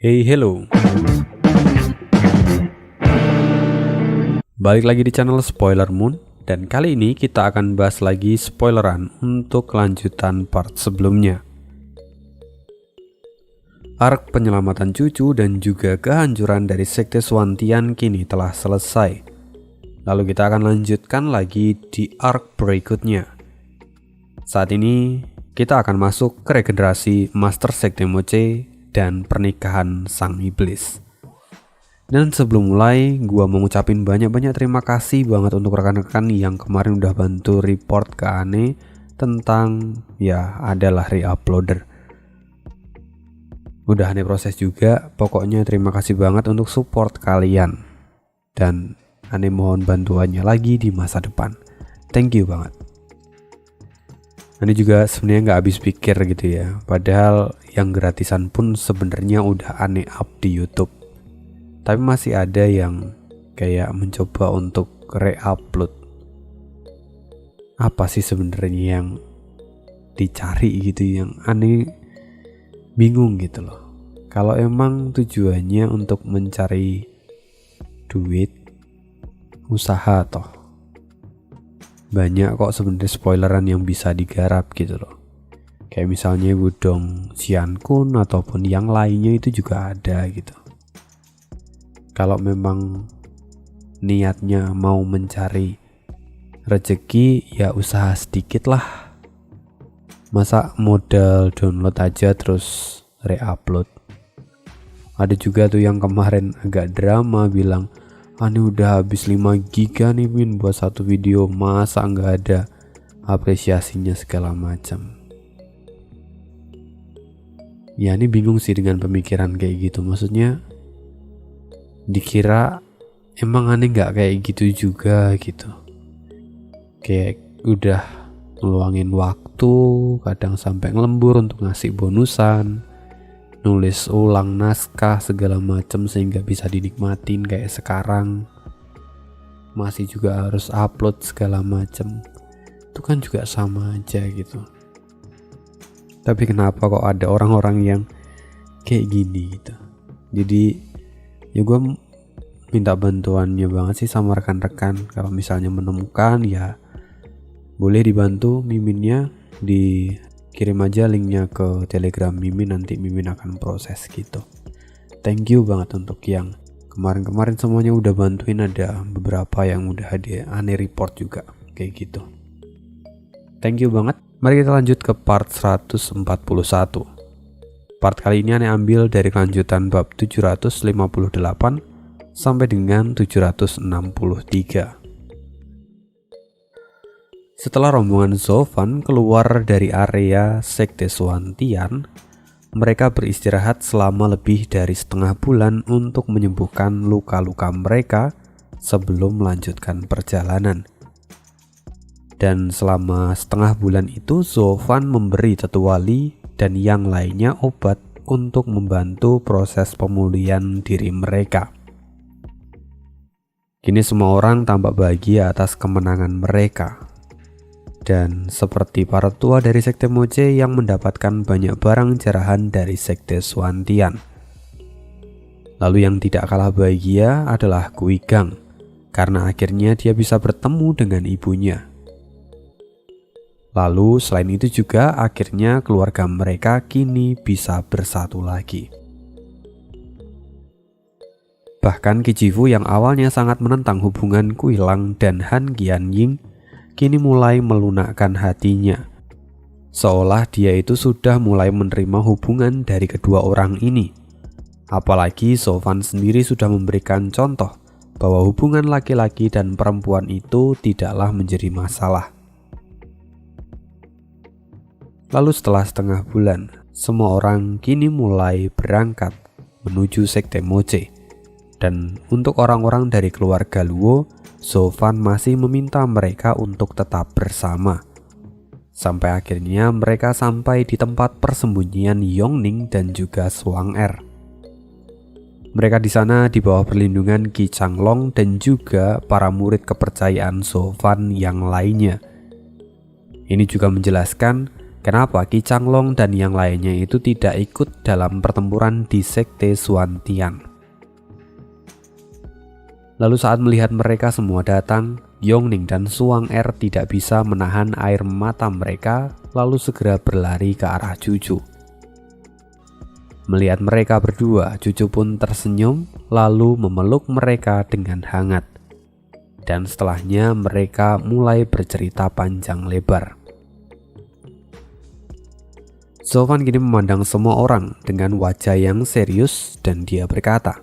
Hey, hello. Balik lagi di channel Spoiler Moon. Dan kali ini kita akan bahas lagi spoileran untuk kelanjutan part sebelumnya. Arc penyelamatan cucu dan juga kehancuran dari Sekte Swantian kini telah selesai. Lalu kita akan lanjutkan lagi di arc berikutnya. Saat ini kita akan masuk ke regenerasi Master Sekte Moche dan pernikahan sang iblis. Dan sebelum mulai, gua mau ngucapin banyak-banyak terima kasih banget untuk rekan-rekan yang kemarin udah bantu report ke Ane tentang adalah reuploader. Udah Ane proses juga, pokoknya terima kasih banget untuk support kalian. Dan Ane mohon bantuannya lagi di masa depan. Thank you banget. Ane juga sebenarnya nggak habis pikir gitu ya. Padahal yang gratisan pun sebenarnya udah Ane up di YouTube. Tapi masih ada yang kayak mencoba untuk re-upload. Apa sih sebenarnya yang dicari gitu, yang Ane bingung gitu loh. Kalau emang tujuannya untuk mencari duit, usaha toh banyak kok sebenarnya spoileran yang bisa digarap gitu loh. Kayak misalnya Wudong Xiankun ataupun yang lainnya itu juga ada gitu. Kalau memang niatnya mau mencari rezeki, ya usaha sedikit lah. Masa modal download aja terus re-upload. Ada juga tuh yang kemarin agak drama bilang, "Ini udah habis 5 giga nih Min buat satu video, masa nggak ada apresiasinya segala macam." Ya ini bingung sih dengan pemikiran kayak gitu. Maksudnya dikira emang aneh nggak kayak gitu juga gitu. Kayak udah ngeluangin waktu, kadang sampai ngelembur untuk ngasih bonusan, nulis ulang naskah segala macam sehingga bisa dinikmatin kayak sekarang. Masih juga harus upload segala macam. Itu kan juga sama aja gitu. Tapi kenapa kok ada orang-orang yang kayak gini gitu. Jadi ya gue minta bantuannya banget sih sama rekan-rekan. Kalau misalnya menemukan ya boleh dibantu miminnya, dikirim aja linknya ke Telegram Mimin, nanti Mimin akan proses gitu. Thank you banget untuk yang kemarin-kemarin semuanya udah bantuin. Ada beberapa yang udah Ane report juga kayak gitu. Thank you banget. Mari kita lanjut ke part 141. Part kali ini Ane ambil dari kelanjutan bab 758 sampai dengan 763. Setelah rombongan Zovan keluar dari area Sekte Swantian, mereka beristirahat selama lebih dari setengah bulan untuk menyembuhkan luka-luka mereka sebelum melanjutkan perjalanan. Dan selama setengah bulan itu Zovan memberi Tetua Li dan yang lainnya obat untuk membantu proses pemulihan diri mereka. Kini semua orang tampak bahagia atas kemenangan mereka. Dan seperti para tua dari Sekte Moche yang mendapatkan banyak barang jarahan dari Sekte Swantian. Lalu yang tidak kalah bahagia adalah Guigang, karena akhirnya dia bisa bertemu dengan ibunya. Lalu selain itu juga akhirnya keluarga mereka kini bisa bersatu lagi. Bahkan Kijifu yang awalnya sangat menentang hubungan Kuilang dan Han Qianying kini mulai melunakkan hatinya. Seolah dia itu sudah mulai menerima hubungan dari kedua orang ini. Apalagi Zovan sendiri sudah memberikan contoh bahwa hubungan laki-laki dan perempuan itu tidaklah menjadi masalah. Lalu setelah setengah bulan, semua orang kini mulai berangkat menuju Sekte Moche. Dan untuk orang-orang dari keluarga Luo, Zovan masih meminta mereka untuk tetap bersama. Sampai akhirnya mereka sampai di tempat persembunyian Yongning dan juga Zhuang-Er. Mereka di sana di bawah perlindungan Qi Changlong dan juga para murid kepercayaan Zovan yang lainnya. Ini juga menjelaskan kenapa Ki Changlong dan yang lainnya itu tidak ikut dalam pertempuran di Sekte Suantian. Lalu saat melihat mereka semua datang, Yongning dan Suang Er tidak bisa menahan air mata mereka, lalu segera berlari ke arah Cucu. Melihat mereka berdua, Cucu pun tersenyum lalu memeluk mereka dengan hangat. Dan setelahnya mereka mulai bercerita panjang lebar. Sofan kini memandang semua orang dengan wajah yang serius dan dia berkata,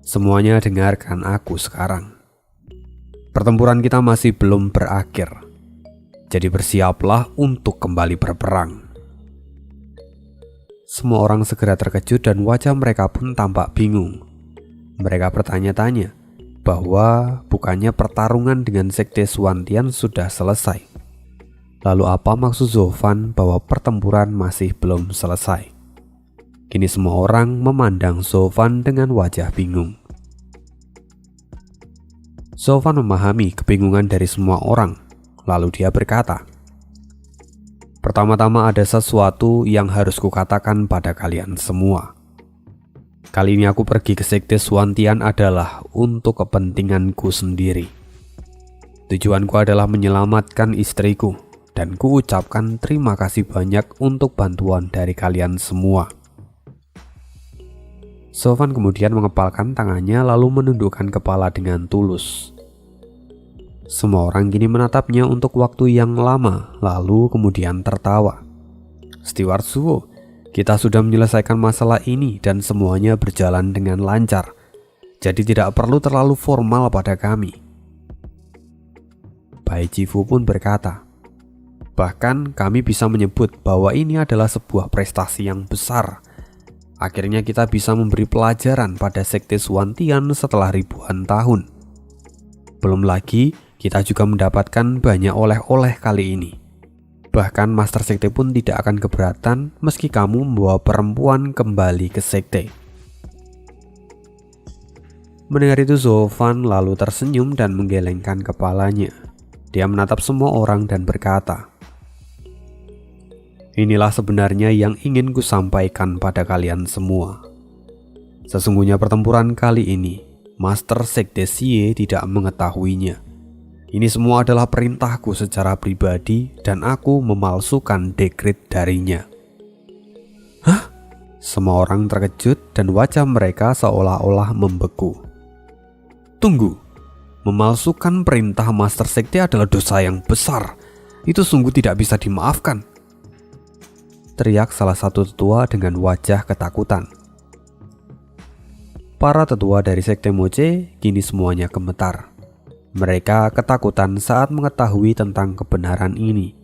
"Semuanya dengarkan aku sekarang. Pertempuran kita masih belum berakhir. Jadi bersiaplah untuk kembali berperang." Semua orang segera terkejut dan wajah mereka pun tampak bingung. Mereka bertanya-tanya bahwa bukannya pertarungan dengan Sekte Suantian sudah selesai. Lalu apa maksud Sofan bahwa pertempuran masih belum selesai? Kini semua orang memandang Sofan dengan wajah bingung. Sofan memahami kebingungan dari semua orang. Lalu dia berkata, "Pertama-tama ada sesuatu yang harus kukatakan pada kalian semua. Kali ini aku pergi ke Sekte Suantian adalah untuk kepentinganku sendiri. Tujuanku adalah menyelamatkan istriku. Dan kuucapkan terima kasih banyak untuk bantuan dari kalian semua." Sofan kemudian mengepalkan tangannya lalu menundukkan kepala dengan tulus. Semua orang kini menatapnya untuk waktu yang lama, lalu kemudian tertawa. "Steward Suwo, kita sudah menyelesaikan masalah ini dan semuanya berjalan dengan lancar. Jadi tidak perlu terlalu formal pada kami." Bai Jifu pun berkata, "Bahkan kami bisa menyebut bahwa ini adalah sebuah prestasi yang besar. Akhirnya kita bisa memberi pelajaran pada Sekte Suantian setelah ribuan tahun. Belum lagi kita juga mendapatkan banyak oleh-oleh kali ini. Bahkan Master Sekte pun tidak akan keberatan meski kamu membawa perempuan kembali ke Sekte." Mendengar itu Sofan lalu tersenyum dan menggelengkan kepalanya. Dia menatap semua orang dan berkata, "Inilah sebenarnya yang ingin ku sampaikan pada kalian semua. Sesungguhnya pertempuran kali ini, Master Sekte Xie tidak mengetahuinya. Ini semua adalah perintahku secara pribadi dan aku memalsukan dekret darinya." "Hah?" Semua orang terkejut dan wajah mereka seolah-olah membeku. "Tunggu, memalsukan perintah Master Sekte adalah dosa yang besar. Itu sungguh tidak bisa dimaafkan," teriak salah satu tetua dengan wajah ketakutan. Para tetua dari Sekte Moche kini semuanya gemetar. Mereka ketakutan saat mengetahui tentang kebenaran ini.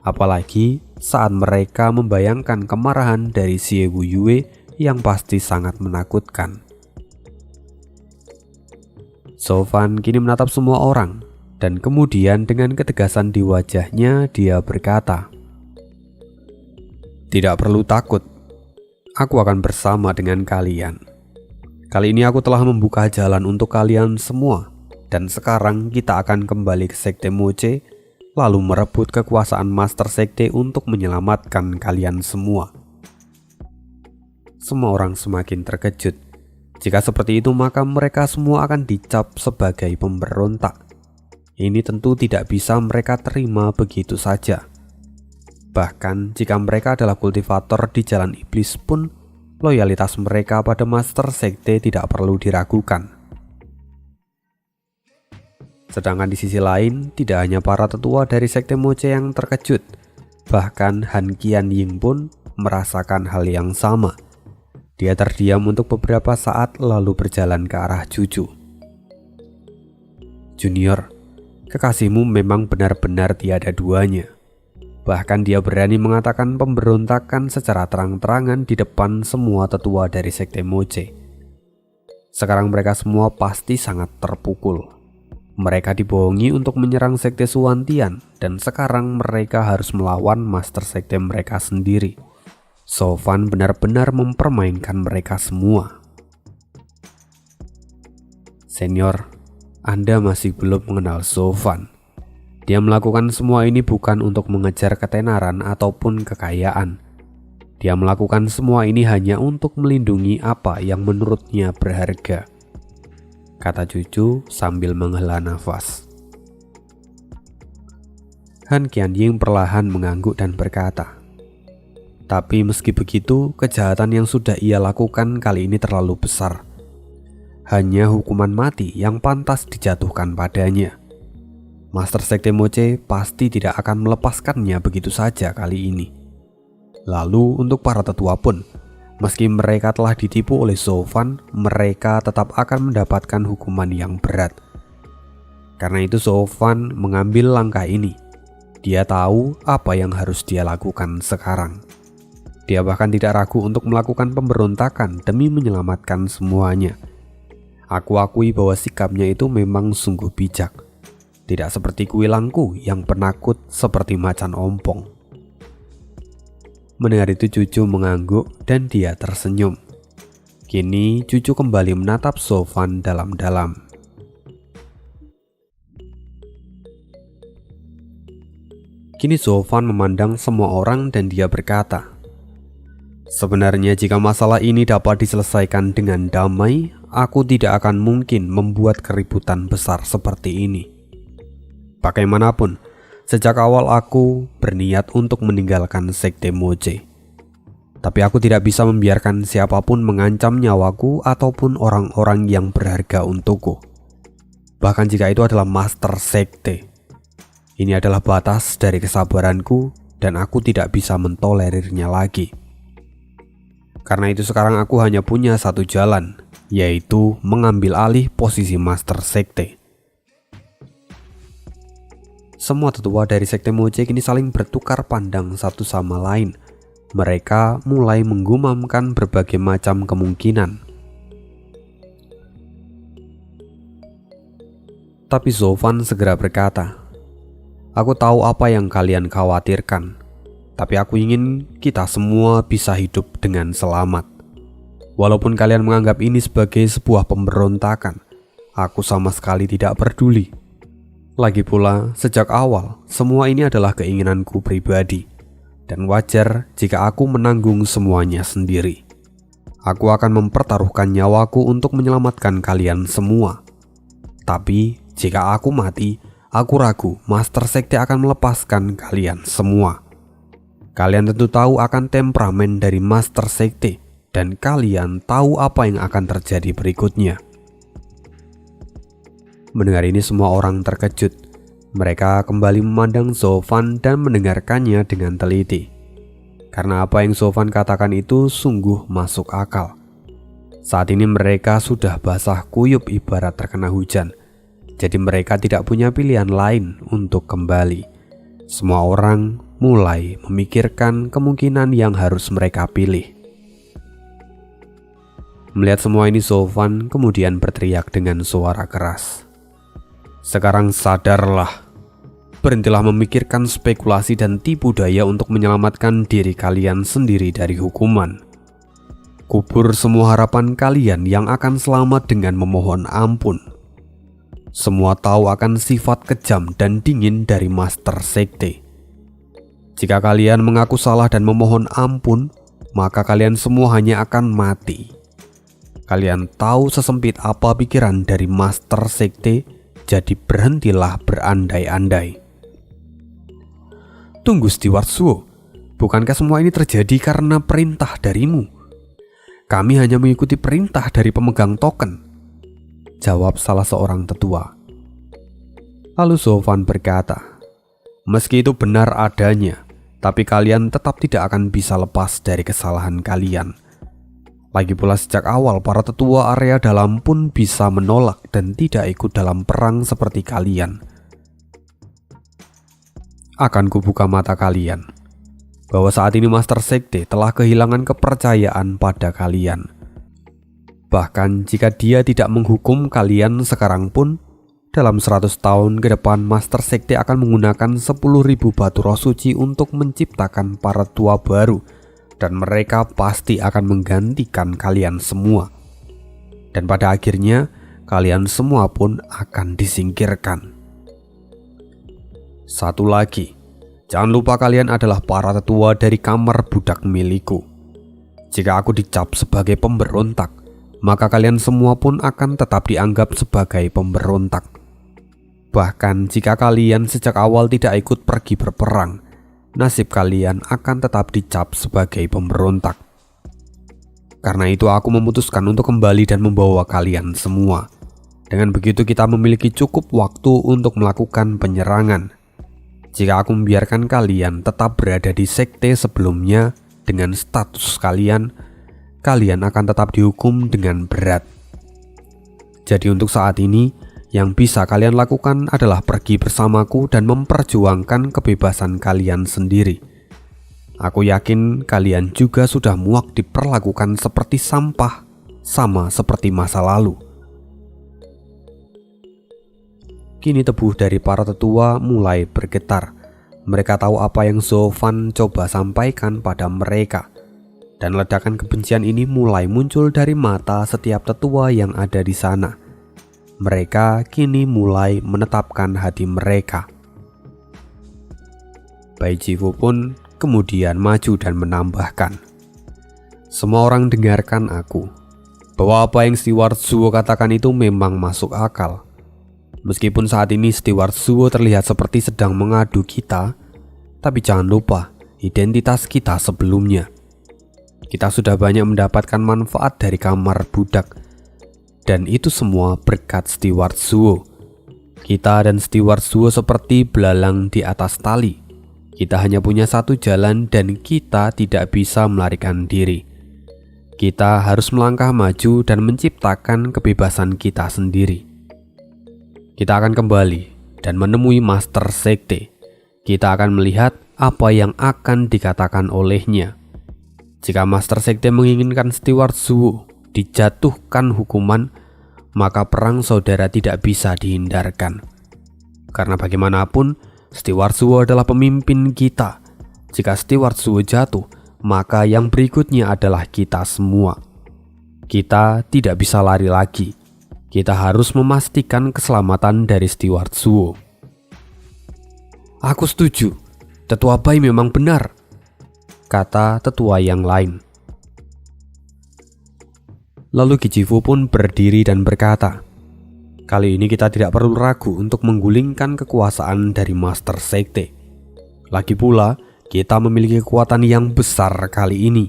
Apalagi saat mereka membayangkan kemarahan dari Xie Wuyue yang pasti sangat menakutkan. Sofan kini menatap semua orang dan kemudian dengan ketegasan di wajahnya dia berkata, "Tidak perlu takut, aku akan bersama dengan kalian. Kali ini aku telah membuka jalan untuk kalian semua dan sekarang kita akan kembali ke Sekte Moche lalu merebut kekuasaan Master Sekte untuk menyelamatkan kalian semua." Semua orang semakin terkejut. Jika seperti itu maka mereka semua akan dicap sebagai pemberontak. Ini tentu tidak bisa mereka terima begitu saja. Bahkan jika mereka adalah kultivator di jalan iblis pun, loyalitas mereka pada Master Sekte tidak perlu diragukan. Sedangkan di sisi lain, tidak hanya para tetua dari Sekte Moche yang terkejut, bahkan Han Qianying pun merasakan hal yang sama. Dia terdiam untuk beberapa saat lalu berjalan ke arah Cucu. "Junior, kekasihmu memang benar-benar tiada duanya. Bahkan dia berani mengatakan pemberontakan secara terang-terangan di depan semua tetua dari Sekte Moche. Sekarang mereka semua pasti sangat terpukul. Mereka dibohongi untuk menyerang Sekte Suantian dan sekarang mereka harus melawan Master Sekte mereka sendiri. Sofan benar-benar mempermainkan mereka semua." "Senior, Anda masih belum mengenal Sofan. Dia melakukan semua ini bukan untuk mengejar ketenaran ataupun kekayaan. Dia melakukan semua ini hanya untuk melindungi apa yang menurutnya berharga, kata cucu sambil menghela nafas. Han Qianying perlahan mengangguk dan berkata, tapi meski begitu, kejahatan yang sudah ia lakukan kali ini terlalu besar. Hanya hukuman mati yang pantas dijatuhkan padanya. Master Sekte Moche pasti tidak akan melepaskannya begitu saja kali ini. Lalu untuk para tetua pun, meski mereka telah ditipu oleh Zhou Fan, mereka tetap akan mendapatkan hukuman yang berat. Karena itu Zhou Fan mengambil langkah ini. Dia tahu apa yang harus dia lakukan sekarang. Dia bahkan tidak ragu untuk melakukan pemberontakan demi menyelamatkan semuanya. Aku akui bahwa sikapnya itu memang sungguh bijak. Tidak seperti kuilangku yang penakut seperti macan ompong. Mendengar itu cucu mengangguk dan dia tersenyum. Kini cucu kembali menatap Zhou Fan dalam-dalam. Kini Zhou Fan memandang semua orang dan dia berkata, sebenarnya jika masalah ini dapat diselesaikan dengan damai, aku tidak akan mungkin membuat keributan besar seperti ini. Bagaimanapun, sejak awal aku berniat untuk meninggalkan Sekte Moche. Tapi aku tidak bisa membiarkan siapapun mengancam nyawaku ataupun orang-orang yang berharga untukku. Bahkan jika itu adalah Master Sekte. Ini adalah batas dari kesabaranku dan aku tidak bisa mentolerirnya lagi. Karena itu sekarang aku hanya punya satu jalan, yaitu mengambil alih posisi Master Sekte. Semua tetua dari Sekte Moche kini saling bertukar pandang satu sama lain. Mereka mulai menggumamkan berbagai macam kemungkinan. Tapi Zhou Fan segera berkata, aku tahu apa yang kalian khawatirkan, tapi aku ingin kita semua bisa hidup dengan selamat. Walaupun kalian menganggap ini sebagai sebuah pemberontakan, aku sama sekali tidak peduli. Lagi pula, sejak awal, semua ini adalah keinginanku pribadi, dan wajar jika aku menanggung semuanya sendiri. Aku akan mempertaruhkan nyawaku untuk menyelamatkan kalian semua. Tapi, jika aku mati, aku ragu Master Sekte akan melepaskan kalian semua. Kalian tentu tahu akan temperamen dari Master Sekte, dan kalian tahu apa yang akan terjadi berikutnya. Mendengar ini semua orang terkejut. Mereka kembali memandang Zhou Fan dan mendengarkannya dengan teliti. Karena apa yang Zhou Fan katakan itu sungguh masuk akal. Saat ini mereka sudah basah kuyup ibarat terkena hujan. Jadi mereka tidak punya pilihan lain untuk kembali. Semua orang mulai memikirkan kemungkinan yang harus mereka pilih. Melihat semua ini, Zhou Fan kemudian berteriak dengan suara keras. Sekarang sadarlah. Berhentilah memikirkan spekulasi dan tipu daya untuk menyelamatkan diri kalian sendiri dari hukuman. Kubur semua harapan kalian yang akan selamat dengan memohon ampun. Semua tahu akan sifat kejam dan dingin dari Master Sekte. Jika kalian mengaku salah dan memohon ampun, maka kalian semua hanya akan mati. Kalian tahu sesempit apa pikiran dari Master Sekte. Jadi berhentilah berandai-andai. Tunggu Steward Zhuo, bukankah semua ini terjadi karena perintah darimu? Kami hanya mengikuti perintah dari pemegang token, jawab salah seorang tetua. Lalu Zhou Fan berkata, meski itu benar adanya, tapi kalian tetap tidak akan bisa lepas dari kesalahan kalian. Lagi pula sejak awal para tetua area dalam pun bisa menolak dan tidak ikut dalam perang seperti kalian. Akan kubuka mata kalian bahwa saat ini Master Sekte telah kehilangan kepercayaan pada kalian. Bahkan jika dia tidak menghukum kalian sekarang pun, dalam 100 tahun ke depan Master Sekte akan menggunakan 10.000 batu roh suci untuk menciptakan para tua baru. Dan mereka pasti akan menggantikan kalian semua. Dan pada akhirnya, kalian semua pun akan disingkirkan. Satu lagi, jangan lupa kalian adalah para tetua dari kamar budak milikku. Jika aku dicap sebagai pemberontak, maka kalian semua pun akan tetap dianggap sebagai pemberontak. Bahkan jika kalian sejak awal tidak ikut pergi berperang, nasib kalian akan tetap dicap sebagai pemberontak. Karena itu aku memutuskan untuk kembali dan membawa kalian semua. Dengan begitu kita memiliki cukup waktu untuk melakukan penyerangan. Jika aku membiarkan kalian tetap berada di sekte sebelumnya dengan status kalian akan tetap dihukum dengan berat. Jadi untuk saat ini, yang bisa kalian lakukan adalah pergi bersamaku dan memperjuangkan kebebasan kalian sendiri. Aku yakin kalian juga sudah muak diperlakukan seperti sampah, sama seperti masa lalu. Kini tubuh dari para tetua mulai bergetar. Mereka tahu apa yang Zovan coba sampaikan pada mereka. Dan ledakan kebencian ini mulai muncul dari mata setiap tetua yang ada di sana. Mereka kini mulai menetapkan hati mereka. Baijifu pun kemudian maju dan menambahkan, "Semua orang dengarkan aku, bahwa apa yang Steward Zuo katakan itu memang masuk akal. Meskipun saat ini Steward Zuo terlihat seperti sedang mengadu kita, tapi jangan lupa identitas kita sebelumnya. Kita sudah banyak mendapatkan manfaat dari kamar budak, dan itu semua berkat Steward Zuo. Kita dan Steward Zuo seperti belalang di atas tali. Kita hanya punya satu jalan dan kita tidak bisa melarikan diri. Kita harus melangkah maju dan menciptakan kebebasan kita sendiri. Kita akan kembali dan menemui Master Sekte. Kita akan melihat apa yang akan dikatakan olehnya. Jika Master Sekte menginginkan Steward Zuo dijatuhkan hukuman, maka perang saudara tidak bisa dihindarkan. Karena bagaimanapun, Steward Zuo adalah pemimpin kita. Jika Steward Zuo jatuh, maka yang berikutnya adalah kita semua. Kita tidak bisa lari lagi. Kita harus memastikan keselamatan dari Steward Zuo." "Aku setuju, Tetua Bai memang benar," kata tetua yang lain. Lalu Gijifu pun berdiri dan berkata, "Kali ini kita tidak perlu ragu untuk menggulingkan kekuasaan dari Master Sekte. Lagi pula, kita memiliki kekuatan yang besar kali ini.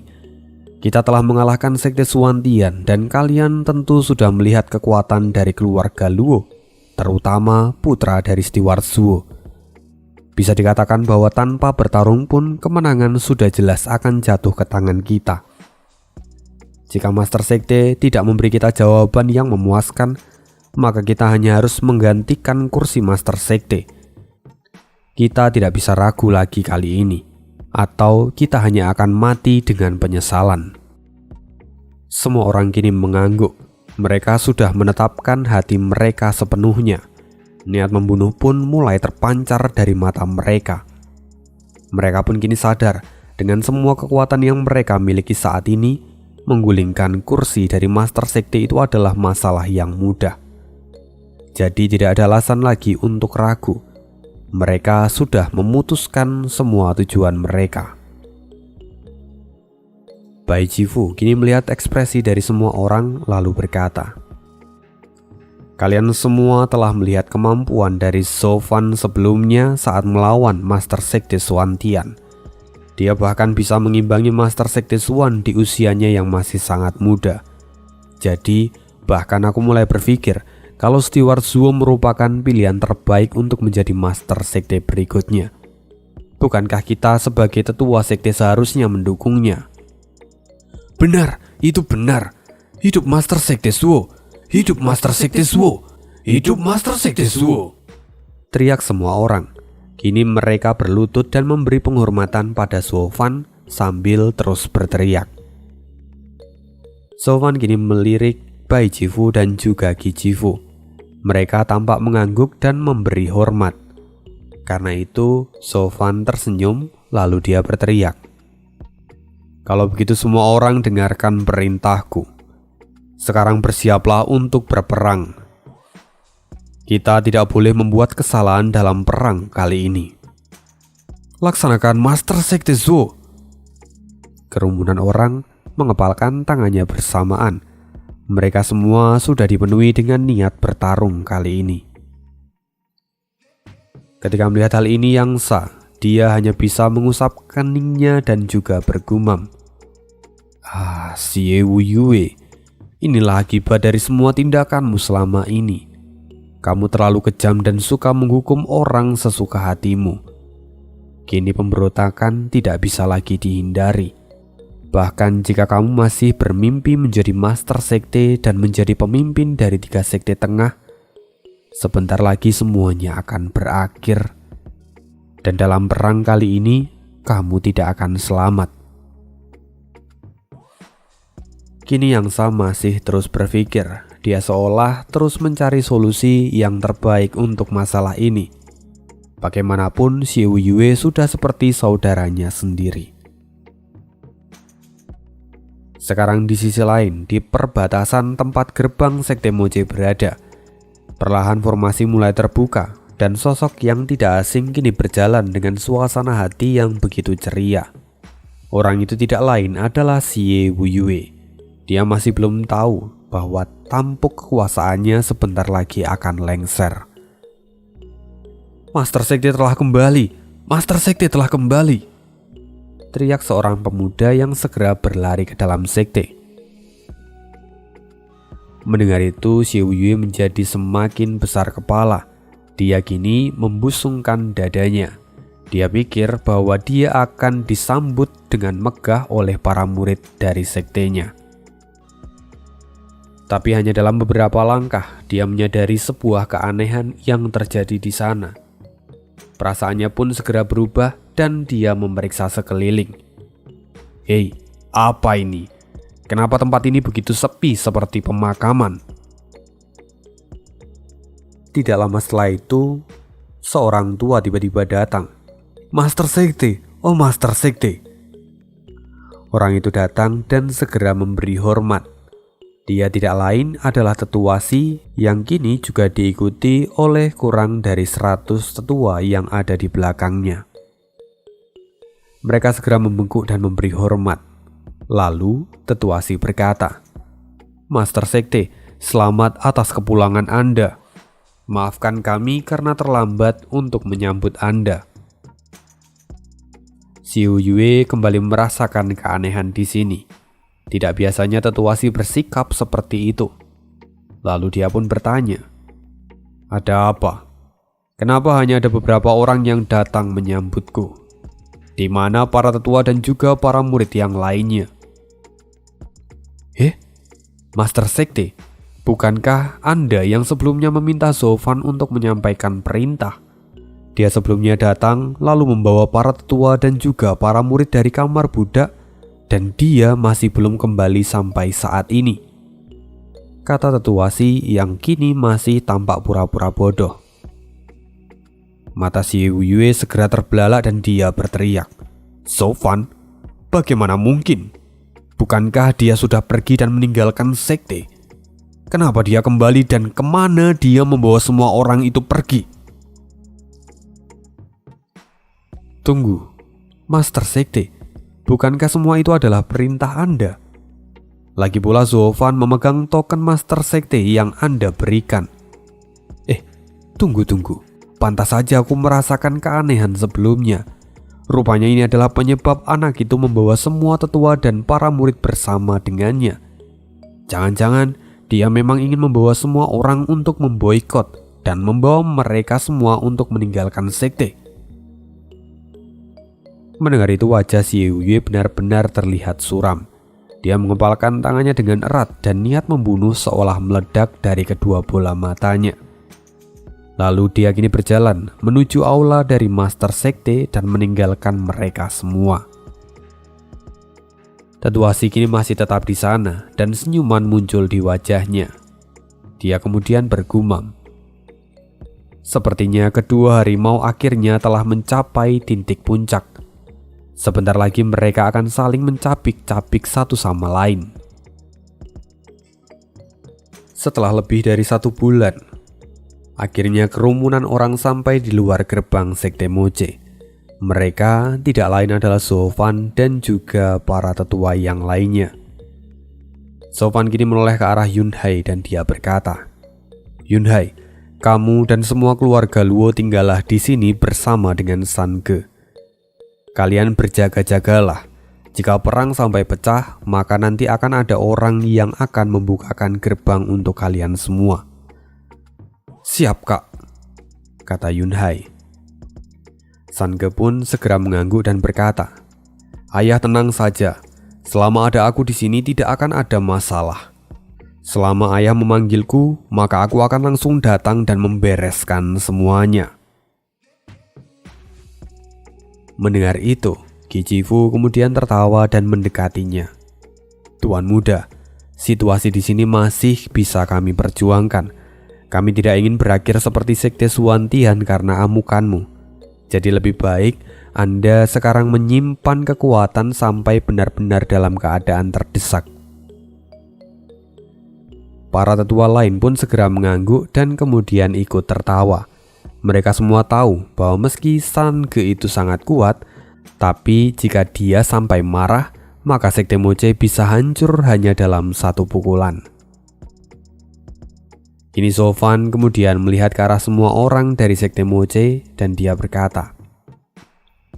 Kita telah mengalahkan Sekte Suantian dan kalian tentu sudah melihat kekuatan dari keluarga Luo, terutama putra dari Steward Zuo. Bisa dikatakan bahwa tanpa bertarung pun kemenangan sudah jelas akan jatuh ke tangan kita. Jika Master Sekte tidak memberi kita jawaban yang memuaskan, maka kita hanya harus menggantikan kursi Master Sekte. Kita tidak bisa ragu lagi kali ini, atau kita hanya akan mati dengan penyesalan." Semua orang kini mengangguk. Mereka sudah menetapkan hati mereka sepenuhnya. Niat membunuh pun mulai terpancar dari mata mereka. Mereka pun kini sadar dengan semua kekuatan yang mereka miliki saat ini, menggulingkan kursi dari Master Sekte itu adalah masalah yang mudah. Jadi tidak ada alasan lagi untuk ragu. Mereka sudah memutuskan semua tujuan mereka. Baijifu kini melihat ekspresi dari semua orang lalu berkata, "Kalian semua telah melihat kemampuan dari Zovan sebelumnya saat melawan Master Sekte Suantian. Dia bahkan bisa mengimbangi Master Sekte Suan di usianya yang masih sangat muda. Jadi bahkan aku mulai berpikir kalau Steward Zuo merupakan pilihan terbaik untuk menjadi Master Sekte berikutnya. Bukankah kita sebagai tetua sekte seharusnya mendukungnya?" "Benar, itu benar. Hidup Master Sekte Zuo! Hidup Master Sekte Zuo! Hidup Master Sekte Zuo!" teriak semua orang. Kini mereka berlutut dan memberi penghormatan pada Zovan sambil terus berteriak. Zovan kini melirik Baijifu dan juga Gijifu. Mereka tampak mengangguk dan memberi hormat. Karena itu Zovan tersenyum lalu dia berteriak, "Kalau begitu semua orang dengarkan perintahku. Sekarang bersiaplah untuk berperang." Kita tidak boleh membuat kesalahan dalam perang kali ini. Laksanakan Master Sekte Zo. Kerumunan orang mengepalkan tangannya bersamaan. Mereka semua sudah dipenuhi dengan niat bertarung kali ini. Ketika melihat hal ini Yangsa, dia hanya bisa mengusap keningnya dan juga bergumam. Xie Wuyue, inilah akibat dari semua tindakanmu selama ini. Kamu terlalu kejam dan suka menghukum orang sesuka hatimu. Kini pemberontakan tidak bisa lagi dihindari. Bahkan jika kamu masih bermimpi menjadi Master Sekte dan menjadi pemimpin dari 3 sekte tengah, sebentar lagi semuanya akan berakhir. Dan dalam perang kali ini, kamu tidak akan selamat. Kini Yangsa masih terus berpikir. Dia seolah terus mencari solusi yang terbaik untuk masalah ini. Bagaimanapun, Xie Wuyue sudah seperti saudaranya sendiri. Sekarang di sisi lain, di perbatasan tempat gerbang Sekte Moche berada, perlahan formasi mulai terbuka dan sosok yang tidak asing kini berjalan dengan suasana hati yang begitu ceria. Orang itu tidak lain adalah Xie Wuyue. Dia masih belum tahu bahwa tampuk kekuasaannya sebentar lagi akan lengser. Master Sekte telah kembali! Master Sekte telah kembali! Teriak seorang pemuda yang segera berlari ke dalam sekte. Mendengar itu, Xie Wuyue menjadi semakin besar kepala. Dia kini membusungkan dadanya. Dia pikir bahwa dia akan disambut dengan megah oleh para murid dari sektenya. Tapi hanya dalam beberapa langkah, dia menyadari sebuah keanehan yang terjadi di sana. Perasaannya pun segera berubah dan dia memeriksa sekeliling. Hei, apa ini? Kenapa tempat ini begitu sepi seperti pemakaman? Tidak lama setelah itu, seorang tua tiba-tiba datang. Master Sekte, oh Master Sekte. Orang itu datang dan segera memberi hormat. Dia tidak lain adalah tetua Si yang kini juga diikuti oleh kurang dari 100 tetua yang ada di belakangnya. Mereka segera membungkuk dan memberi hormat. Lalu tetua Si berkata, Master Sekte, selamat atas kepulangan Anda. Maafkan kami karena terlambat untuk menyambut Anda. Xie Wuyue kembali merasakan keanehan di sini. Tidak biasanya tetua Si bersikap seperti itu. Lalu dia pun bertanya, ada apa? Kenapa hanya ada beberapa orang yang datang menyambutku? Di mana para tetua dan juga para murid yang lainnya? Master Sekte, bukankah Anda yang sebelumnya meminta Zofan untuk menyampaikan perintah? Dia sebelumnya datang lalu membawa para tetua dan juga para murid dari kamar budak, dan dia masih belum kembali sampai saat ini, kata tetua Si yang kini masih tampak pura-pura bodoh. Mata Xie Wuyue segera terbelalak dan dia berteriak, Zofan, bagaimana mungkin? Bukankah dia sudah pergi dan meninggalkan sekte? Kenapa dia kembali dan kemana dia membawa semua orang itu pergi? Tunggu, Master Sekte, bukankah semua itu adalah perintah Anda? Lagi pula Zofan memegang token Master Sekte yang Anda berikan. Tunggu. Pantas saja aku merasakan keanehan sebelumnya. Rupanya ini adalah penyebab anak itu membawa semua tetua dan para murid bersama dengannya. Jangan-jangan dia memang ingin membawa semua orang untuk memboikot dan membawa mereka semua untuk meninggalkan sekte. Mendengar itu wajah Xie Wuyue benar-benar terlihat suram. Dia mengepalkan tangannya dengan erat dan niat membunuh seolah meledak dari kedua bola matanya. Lalu dia kini berjalan menuju aula dari Master Sekte dan meninggalkan mereka semua. Tetua Si kini masih tetap di sana dan senyuman muncul di wajahnya. Dia kemudian bergumam, sepertinya kedua harimau akhirnya telah mencapai titik puncak. Sebentar lagi mereka akan saling mencapik-capik satu sama lain. Setelah lebih dari 1 bulan, Akhirnya kerumunan orang sampai di luar gerbang Sekte Moche. Mereka tidak lain adalah Sofan dan juga para tetua yang lainnya. Sofan kini menoleh ke arah Yunhai dan dia berkata, "Yunhai, kamu dan semua keluarga Luo tinggallah di sini bersama dengan Sange. Kalian berjaga-jagalah. Jika perang sampai pecah, maka nanti akan ada orang yang akan membukakan gerbang untuk kalian semua." "Siap, Kak," kata Yunhai. Sange pun segera mengangguk dan berkata, "Ayah tenang saja. Selama ada aku di sini tidak akan ada masalah. Selama ayah memanggilku, maka aku akan langsung datang dan membereskan semuanya." Mendengar itu, Kijifu kemudian tertawa dan mendekatinya. "Tuan muda, situasi di sini masih bisa kami perjuangkan. Kami tidak ingin berakhir seperti Sekte Suantian karena amukanmu. Jadi lebih baik Anda sekarang menyimpan kekuatan sampai benar-benar dalam keadaan terdesak." Para tetua lain pun segera mengangguk dan kemudian ikut tertawa. Mereka semua tahu bahwa meski Sange itu sangat kuat, tapi jika dia sampai marah, maka Sekte Moche bisa hancur hanya dalam satu pukulan. Kini Sofan kemudian melihat ke arah semua orang dari Sekte Moche dan dia berkata,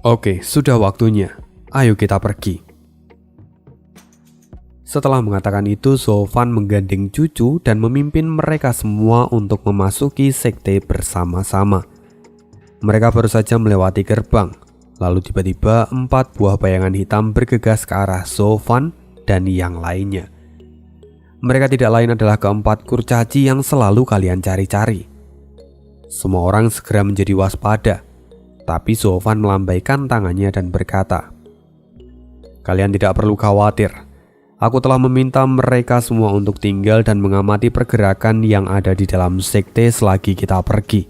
"Oke, sudah waktunya. Ayo kita pergi." Setelah mengatakan itu, Sofan menggandeng cucu dan memimpin mereka semua untuk memasuki sekte bersama-sama. Mereka baru saja melewati gerbang, lalu tiba-tiba 4 buah bayangan hitam bergegas ke arah Sofan dan yang lainnya. Mereka tidak lain adalah keempat kurcaci yang selalu kalian cari-cari. Semua orang segera menjadi waspada, tapi Sofan melambaikan tangannya dan berkata, "Kalian tidak perlu khawatir. Aku telah meminta mereka semua untuk tinggal dan mengamati pergerakan yang ada di dalam sekte selagi kita pergi.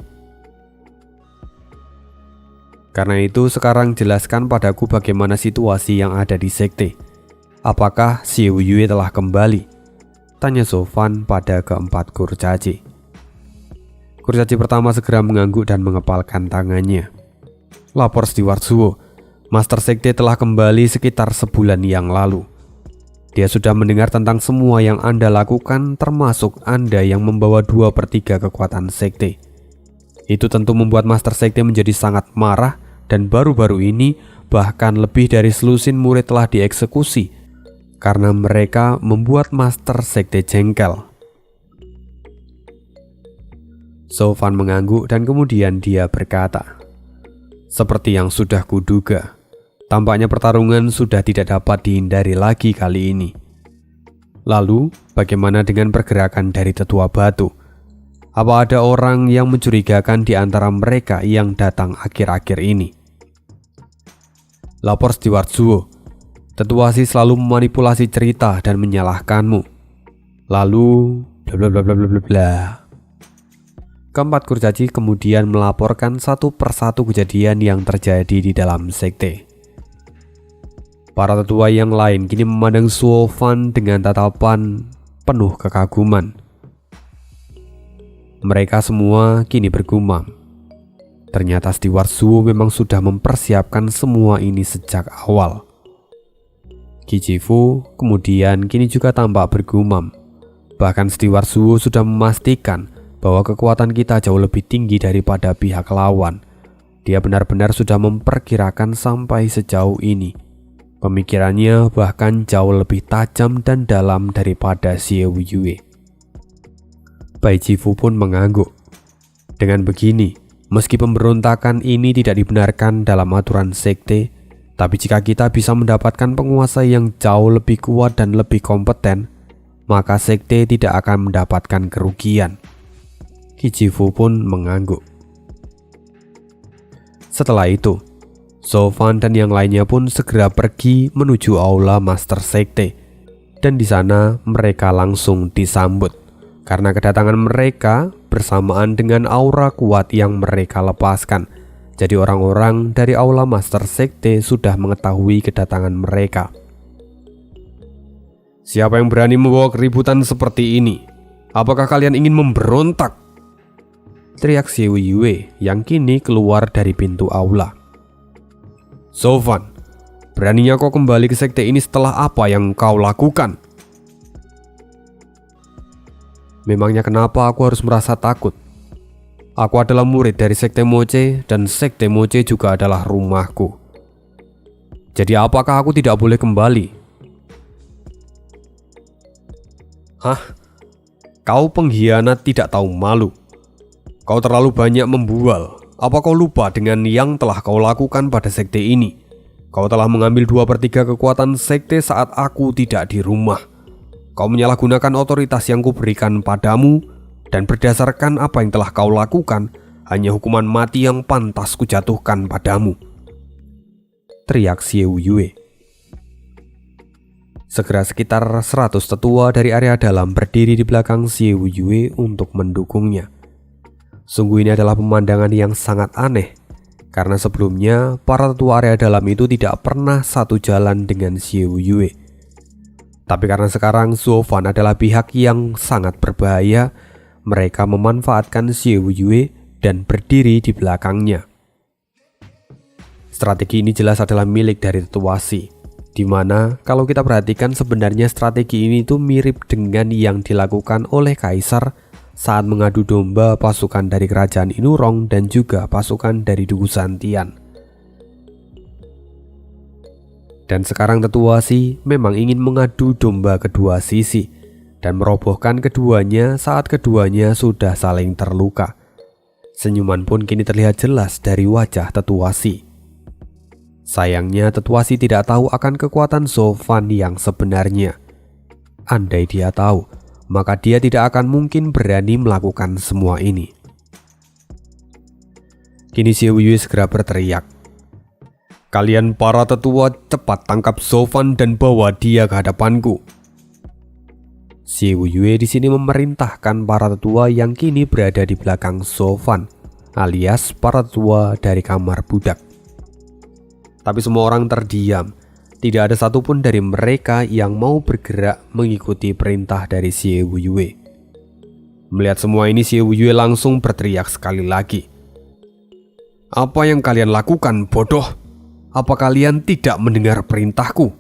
Karena itu sekarang jelaskan padaku bagaimana situasi yang ada di sekte. Apakah Xiu Yue telah kembali?" tanya Sofan pada keempat kurcaci. Kurcaci pertama segera mengangguk dan mengepalkan tangannya. "Lapor Steward Zuo, Master Sekte telah kembali sekitar sebulan yang lalu. Dia sudah mendengar tentang semua yang Anda lakukan, termasuk Anda yang membawa 2/3 kekuatan Sekte. Itu tentu membuat Master Sekte menjadi sangat marah dan baru-baru ini bahkan lebih dari selusin murid telah dieksekusi karena mereka membuat Master Sekte jengkel." Sofan mengangguk dan kemudian dia berkata, "Seperti yang sudah kuduga, tampaknya pertarungan sudah tidak dapat dihindari lagi kali ini. Lalu, bagaimana dengan pergerakan dari tetua batu? Apa ada orang yang mencurigakan di antara mereka yang datang akhir-akhir ini?" "Lapor Steward Zuo, Tetua Si selalu memanipulasi cerita dan menyalahkanmu. Lalu bla bla bla bla bla bla." Keempat kurcaci kemudian melaporkan satu persatu kejadian yang terjadi di dalam sekte. Para tetua yang lain kini memandang Sofan dengan tatapan penuh kekaguman. Mereka semua kini bergumam, ternyata Steward Zuo memang sudah mempersiapkan semua ini sejak awal. Kijifu kemudian kini juga tampak bergumam. Bahkan Steward Zuo sudah memastikan bahwa kekuatan kita jauh lebih tinggi daripada pihak lawan. Dia benar-benar sudah memperkirakan sampai sejauh ini. Pemikirannya bahkan jauh lebih tajam dan dalam daripada Xiu Yue. Bai Jifu pun mengangguk. Dengan begini, meski pemberontakan ini tidak dibenarkan dalam aturan sekte, tapi jika kita bisa mendapatkan penguasa yang jauh lebih kuat dan lebih kompeten, maka sekte tidak akan mendapatkan kerugian. Kijifu pun mengangguk. Setelah itu, Sofan dan yang lainnya pun segera pergi menuju aula Master Sekte, dan di sana mereka langsung disambut karena kedatangan mereka bersamaan dengan aura kuat yang mereka lepaskan. Jadi orang-orang dari aula Master Sekte sudah mengetahui kedatangan mereka. "Siapa yang berani membawa keributan seperti ini? Apakah kalian ingin memberontak?" teriak Xie Yue yang kini keluar dari pintu aula. "Sofan, beraninya kau kembali ke sekte ini setelah apa yang kau lakukan?" "Memangnya kenapa aku harus merasa takut? Aku adalah murid dari sekte Moche dan sekte Moche juga adalah rumahku. Jadi apakah aku tidak boleh kembali?" "Hah? Kau pengkhianat tidak tahu malu. Kau terlalu banyak membual. Apa kau lupa dengan yang telah kau lakukan pada sekte ini? Kau telah mengambil 2/3 kekuatan sekte saat aku tidak di rumah. Kau menyalahgunakan otoritas yang kuberikan padamu, dan berdasarkan apa yang telah kau lakukan, hanya hukuman mati yang pantas kujatuhkan padamu," teriak Xie Yue. Segera sekitar 100 tetua dari area dalam berdiri di belakang Xie Yue untuk mendukungnya. Sungguh ini adalah pemandangan yang sangat aneh, karena sebelumnya para tetua area dalam itu tidak pernah satu jalan dengan Xie Yue. Tapi karena sekarang Zuo Fan adalah pihak yang sangat berbahaya, mereka memanfaatkan Xie Yue dan berdiri di belakangnya. Strategi ini jelas adalah milik dari tetua Xi, di mana kalau kita perhatikan sebenarnya strategi ini tuh mirip dengan yang dilakukan oleh Kaisar saat mengadu domba pasukan dari kerajaan Inurong dan juga pasukan dari Dugu Santian. Dan sekarang tetua Xi memang ingin mengadu domba kedua sisi dan merobohkan keduanya saat keduanya sudah saling terluka. Senyuman pun kini terlihat jelas dari wajah tetua Xi. Sayangnya tetua Xi tidak tahu akan kekuatan Zuo Fan yang sebenarnya. Andai dia tahu, maka dia tidak akan mungkin berani melakukan semua ini. Kini Xie Yue segera berteriak, "Kalian para tetua cepat tangkap Zuo Fan dan bawa dia ke hadapanku." Xie Yue di sini memerintahkan para tetua yang kini berada di belakang Zuo Fan, alias para tetua dari kamar budak. Tapi semua orang terdiam. Tidak ada satupun dari mereka yang mau bergerak mengikuti perintah dari Xie Yue. Melihat semua ini, Xie Yue langsung berteriak sekali lagi, "Apa yang kalian lakukan, bodoh? Apa kalian tidak mendengar perintahku?"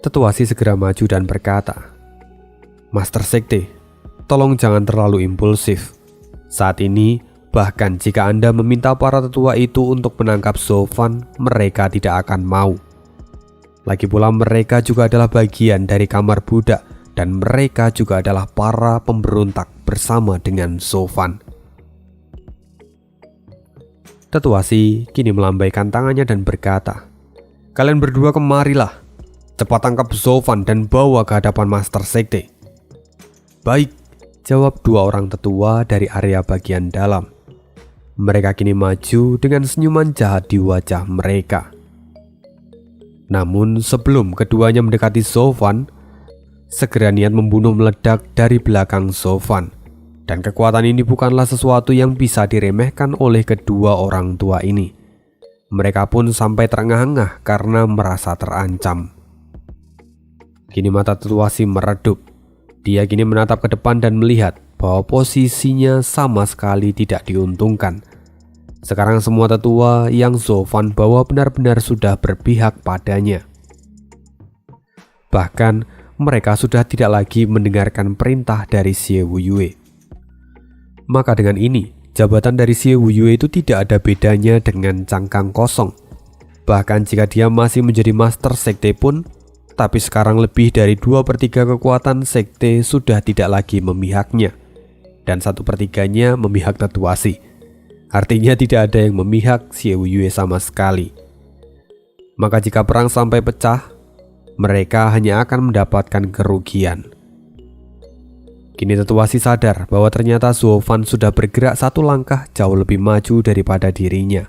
Tetua Xi segera maju dan berkata, "Master Sekte, tolong jangan terlalu impulsif. Saat ini, bahkan jika Anda meminta para tetua itu untuk menangkap Zuo Fan, mereka tidak akan mau. Lagi pula mereka juga adalah bagian dari kamar budak dan mereka juga adalah para pemberontak bersama dengan Zuo Fan." Tetua Xi kini melambaikan tangannya dan berkata, "Kalian berdua kemarilah. Cepat tangkap Zuo Fan dan bawa ke hadapan Master Sekte." "Baik," jawab dua orang tetua dari area bagian dalam. Mereka kini maju dengan senyuman jahat di wajah mereka. Namun sebelum keduanya mendekati Zuo Fan, segera niat membunuh meledak dari belakang Zuo Fan. Dan kekuatan ini bukanlah sesuatu yang bisa diremehkan oleh kedua orang tua ini. Mereka pun sampai terengah-engah karena merasa terancam. Kini mata tetua Xi meredup. Dia kini menatap ke depan dan melihat bahwa posisinya sama sekali tidak diuntungkan. Sekarang semua tetua yang Zuo Fan bawa benar-benar sudah berpihak padanya. Bahkan mereka sudah tidak lagi mendengarkan perintah dari Xie Yue. Maka dengan ini, jabatan dari Xie Yue itu tidak ada bedanya dengan cangkang kosong. Bahkan jika dia masih menjadi Master Sekte pun, tapi sekarang lebih dari 2/3 kekuatan sekte sudah tidak lagi memihaknya, dan 1/3-nya memihak tetua Xi. Artinya tidak ada yang memihak Xie Yue sama sekali. Maka jika perang sampai pecah, mereka hanya akan mendapatkan kerugian. Kini tetua Xi sadar bahwa ternyata Zuo Fan sudah bergerak satu langkah jauh lebih maju daripada dirinya.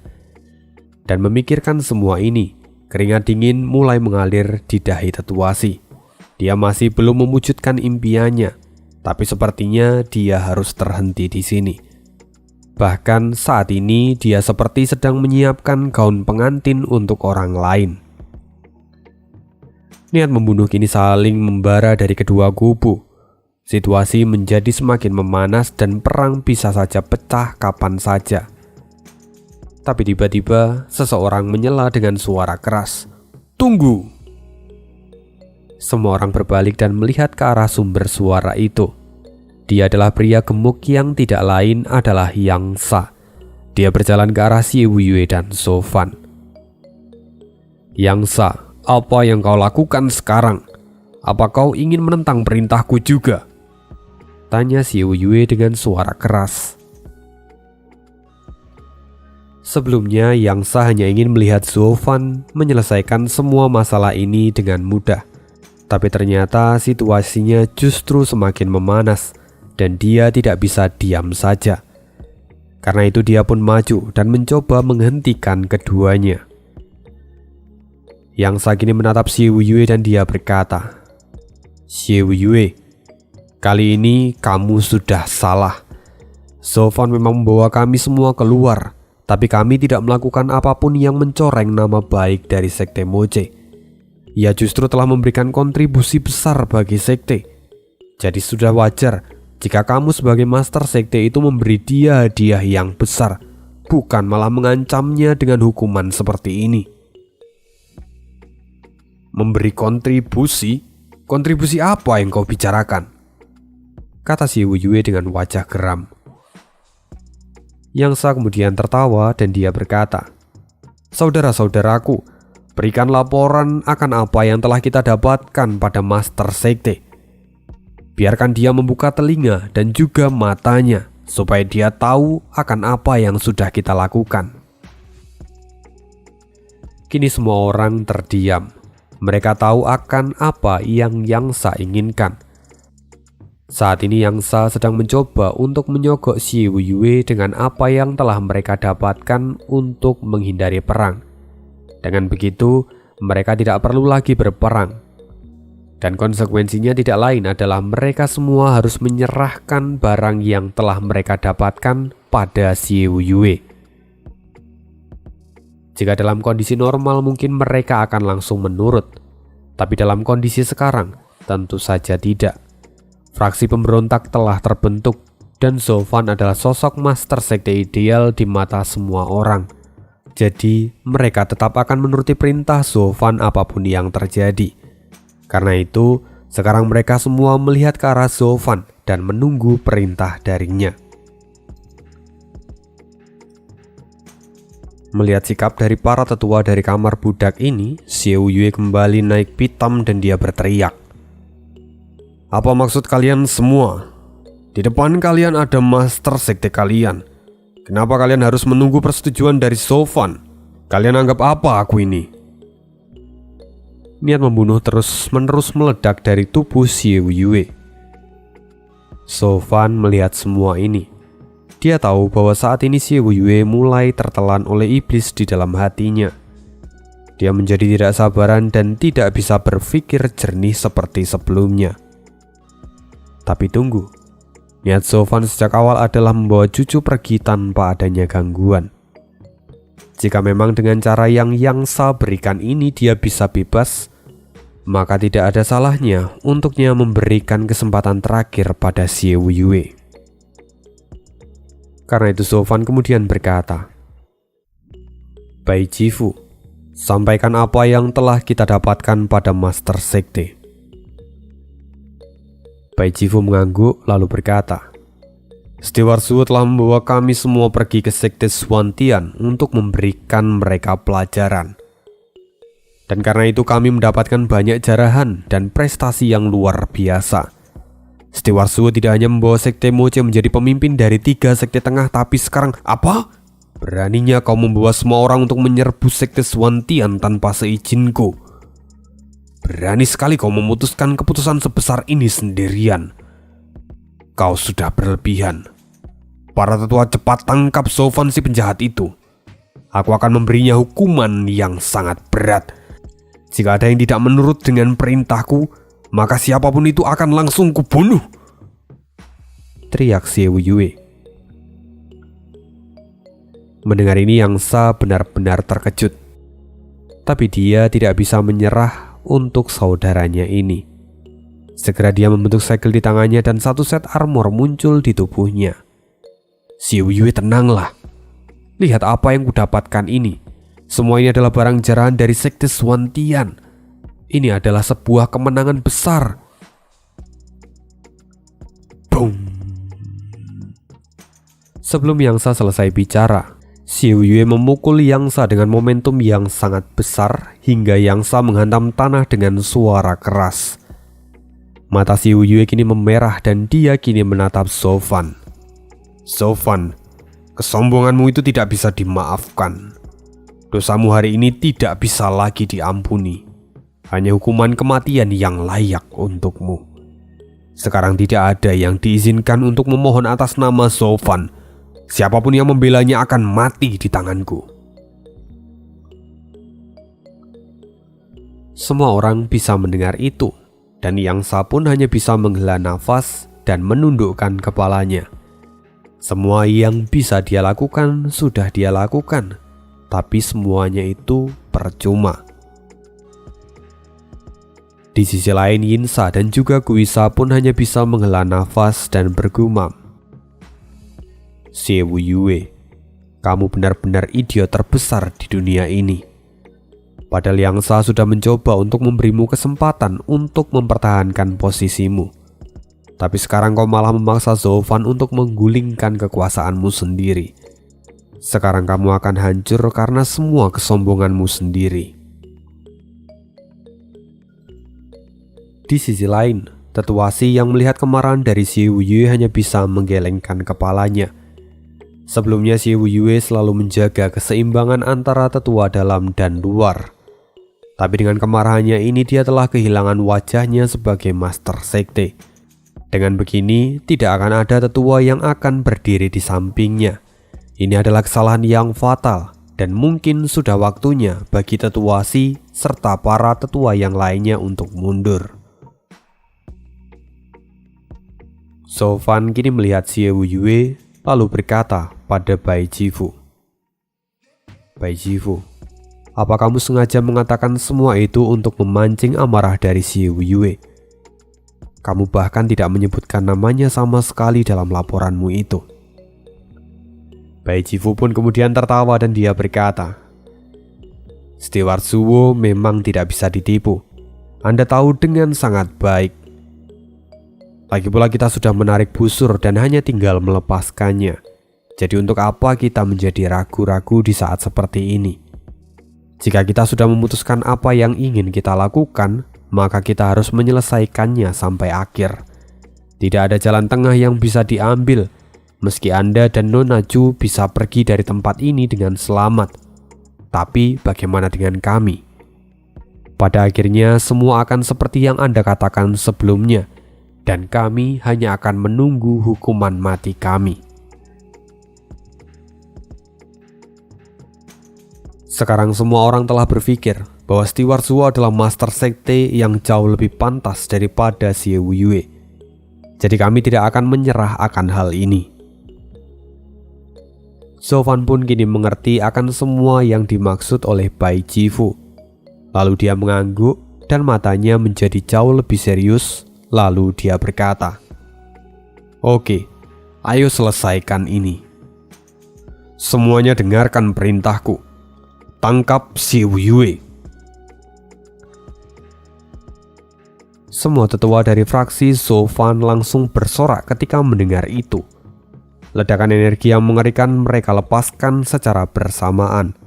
Dan memikirkan semua ini, keringat dingin mulai mengalir di dahi tetua Xi. Dia masih belum mewujudkan impiannya, tapi sepertinya dia harus terhenti di sini. Bahkan saat ini dia seperti sedang menyiapkan gaun pengantin untuk orang lain. Niat membunuh kini saling membara dari kedua kubu. Situasi menjadi semakin memanas dan perang bisa saja pecah kapan saja. Tapi tiba-tiba seseorang menyela dengan suara keras. "Tunggu!" Semua orang berbalik dan melihat ke arah sumber suara itu. Dia adalah pria gemuk yang tidak lain adalah Yang Sa. Dia berjalan ke arah Xie Wuye dan Zhou Fan. "Yang Sa, apa yang kau lakukan sekarang? Apa kau ingin menentang perintahku juga?" tanya Xie Wuye dengan suara keras. Sebelumnya, Yang Sa hanya ingin melihat Zhou Fan menyelesaikan semua masalah ini dengan mudah. Tapi ternyata situasinya justru semakin memanas dan dia tidak bisa diam saja. Karena itu dia pun maju dan mencoba menghentikan keduanya. Yang Sa kini menatap Xie Wuye dan dia berkata, "Xie Wuye, kali ini kamu sudah salah. Zhou Fan memang membawa kami semua keluar, tapi kami tidak melakukan apapun yang mencoreng nama baik dari Sekte Moche. Ia justru telah memberikan kontribusi besar bagi sekte. Jadi sudah wajar jika kamu sebagai master sekte itu memberi dia hadiah yang besar, bukan malah mengancamnya dengan hukuman seperti ini." "Memberi kontribusi? Kontribusi apa yang kau bicarakan?" kata Xie Wuye dengan wajah geram. Yang Sa kemudian tertawa dan dia berkata, "Saudara-saudaraku, berikan laporan akan apa yang telah kita dapatkan pada Master Sekte. Biarkan dia membuka telinga dan juga matanya, supaya dia tahu akan apa yang sudah kita lakukan." Kini semua orang terdiam. Mereka tahu akan apa yang Yang Sa inginkan. Saat ini Yang Sa sedang mencoba untuk menyogok Xie Wuye dengan apa yang telah mereka dapatkan untuk menghindari perang. Dengan begitu, mereka tidak perlu lagi berperang. Dan konsekuensinya tidak lain adalah mereka semua harus menyerahkan barang yang telah mereka dapatkan pada Xie Wuye. Jika dalam kondisi normal mungkin mereka akan langsung menurut. Tapi dalam kondisi sekarang, tentu saja tidak. Fraksi pemberontak telah terbentuk dan Zhou Fan adalah sosok master sekte ideal di mata semua orang. Jadi mereka tetap akan menuruti perintah Zhou Fan apapun yang terjadi. Karena itu sekarang mereka semua melihat ke arah Zhou Fan dan menunggu perintah darinya. Melihat sikap dari para tetua dari kamar budak ini, Xie Wuye kembali naik pitam dan dia berteriak, "Apa maksud kalian semua? Di depan kalian ada master sekte kalian. Kenapa kalian harus menunggu persetujuan dari Zhou Fan? Kalian anggap apa aku ini?" Niat membunuh terus-menerus meledak dari tubuh Xie Wuye. Zhou Fan melihat semua ini. Dia tahu bahwa saat ini Xie Wuye mulai tertelan oleh iblis di dalam hatinya. Dia menjadi tidak sabaran dan tidak bisa berpikir jernih seperti sebelumnya. Tapi tunggu, niat Zhou Fan sejak awal adalah membawa cucu pergi tanpa adanya gangguan. Jika memang dengan cara yang Yang Sa berikan ini dia bisa bebas, maka tidak ada salahnya untuknya memberikan kesempatan terakhir pada Xie Wuye. Karena itu Zhou Fan kemudian berkata, "Bai Jifu, sampaikan apa yang telah kita dapatkan pada Master Sekte." Bai Jifu mengangguk lalu berkata, "Steward Su telah membawa kami semua pergi ke Sekte Xuantian untuk memberikan mereka pelajaran. Dan karena itu kami mendapatkan banyak jarahan dan prestasi yang luar biasa. Steward Su tidak hanya membawa Sekte Moche menjadi pemimpin dari 3 sekte tengah, tapi sekarang apa? Beraninya kau membawa semua orang untuk menyerbu Sekte Xuantian tanpa seizinku. Berani sekali kau memutuskan keputusan sebesar ini sendirian. Kau sudah berlebihan. Para tetua cepat tangkap Zhou Fan si penjahat itu. Aku akan memberinya hukuman yang sangat berat. Jika ada yang tidak menurut dengan perintahku, maka siapapun itu akan langsung kubunuh," teriak Xie Wuye. Mendengar ini Yang Sa benar-benar terkejut. Tapi dia tidak bisa menyerah untuk saudaranya ini. Segera dia membentuk segel di tangannya dan satu set armor muncul di tubuhnya. Xiao Yue, tenanglah. Lihat apa yang kudapatkan ini. Semua ini adalah barang jarahan dari Sekte Xuantian. Ini adalah sebuah kemenangan besar. Boom. Sebelum Yangsa selesai bicara, Xiao Yue memukul Yangsa dengan momentum yang sangat besar hingga Yangsa menghantam tanah dengan suara keras. Mata Xiao Yue kini memerah dan dia kini menatap Zhou. Zhou, kesombonganmu itu tidak bisa dimaafkan. Dosamu hari ini tidak bisa lagi diampuni. Hanya hukuman kematian yang layak untukmu. Sekarang tidak ada yang diizinkan untuk memohon atas nama Zhou. Siapapun yang membelanya akan mati di tanganku. Semua orang bisa mendengar itu, dan Yangsa pun hanya bisa menghela nafas dan menundukkan kepalanya. Semua yang bisa dia lakukan sudah dia lakukan, tapi semuanya itu percuma. Di sisi lain, Yinsa dan juga Guisa pun hanya bisa menghela nafas dan bergumam. Xiao Yue, kamu benar-benar idiot terbesar di dunia ini. Padahal Yangsa sudah mencoba untuk memberimu kesempatan untuk mempertahankan posisimu. Tapi sekarang kau malah memaksa Zhou untuk menggulingkan kekuasaanmu sendiri. Sekarang kamu akan hancur karena semua kesombonganmu sendiri. Di sisi lain, Tetua Si yang melihat kemarahan dari Xiao Yue hanya bisa menggelengkan kepalanya. Sebelumnya Xiao Yue selalu menjaga keseimbangan antara tetua dalam dan luar. Tapi dengan kemarahannya ini dia telah kehilangan wajahnya sebagai master sekte. Dengan begini, tidak akan ada tetua yang akan berdiri di sampingnya. Ini adalah kesalahan yang fatal dan mungkin sudah waktunya bagi Tetua Si serta para tetua yang lainnya untuk mundur. Zhou kini melihat Xiao Yue lalu berkata pada Bai Jifu, Bai Jifu, apa kamu sengaja mengatakan semua itu untuk memancing amarah dari Xiao Yue? Kamu bahkan tidak menyebutkan namanya sama sekali dalam laporanmu itu. Bai Jifu pun kemudian tertawa dan dia berkata, Steward Zhuo memang tidak bisa ditipu. Anda tahu dengan sangat baik. Lagi pula kita sudah menarik busur dan hanya tinggal melepaskannya. Jadi untuk apa kita menjadi ragu-ragu di saat seperti ini? Jika kita sudah memutuskan apa yang ingin kita lakukan, maka kita harus menyelesaikannya sampai akhir. Tidak ada jalan tengah yang bisa diambil. Meski Anda dan Nona Chu bisa pergi dari tempat ini dengan selamat, tapi bagaimana dengan kami? Pada akhirnya semua akan seperti yang Anda katakan sebelumnya, dan kami hanya akan menunggu hukuman mati kami. Sekarang semua orang telah berpikir bahwa Steward Zhuo adalah master sekte yang jauh lebih pantas daripada Xiao Yue. Jadi kami tidak akan menyerah akan hal ini. Zhou pun kini mengerti akan semua yang dimaksud oleh Bai Jifu. Lalu dia mengangguk dan matanya menjadi jauh lebih serius. Lalu dia berkata, Oke, ayo selesaikan ini. Semuanya dengarkan perintahku. Tangkap Xiao Yue. Semua tetua dari fraksi Zhou langsung bersorak ketika mendengar itu. Ledakan energi yang mengerikan mereka lepaskan secara bersamaan.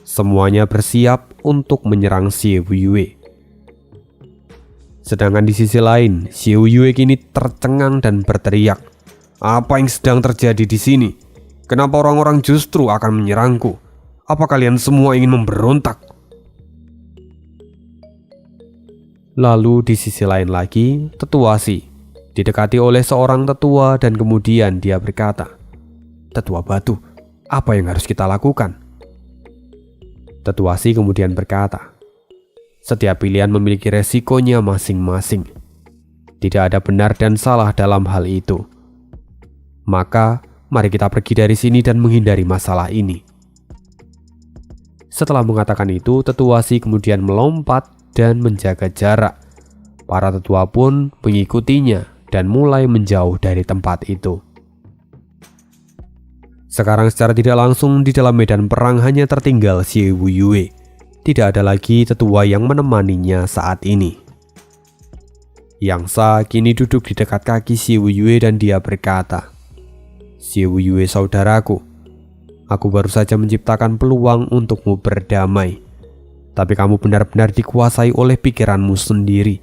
Semuanya bersiap untuk menyerang Xiao Yue. Sedangkan di sisi lain, Xiao Yue kini tercengang dan berteriak, Apa yang sedang terjadi di sini? Kenapa orang-orang justru akan menyerangku? Apa kalian semua ingin memberontak? Lalu di sisi lain lagi, Tetua Si didekati oleh seorang tetua dan kemudian dia berkata, Tetua Batu, apa yang harus kita lakukan? Tetua Si kemudian berkata, setiap pilihan memiliki resikonya masing-masing. Tidak ada benar dan salah dalam hal itu. Maka, mari kita pergi dari sini dan menghindari masalah ini. Setelah mengatakan itu, Tetua Si kemudian melompat dan menjaga jarak. Para tetua pun mengikutinya dan mulai menjauh dari tempat itu. Sekarang secara tidak langsung di dalam medan perang hanya tertinggal Xie Wuyue. Tidak ada lagi tetua yang menemaninya saat ini. Yang Sa kini duduk di dekat kaki Xie Wuyue dan dia berkata, "Xie Wuyue saudaraku, aku baru saja menciptakan peluang untukmu berdamai. Tapi kamu benar-benar dikuasai oleh pikiranmu sendiri.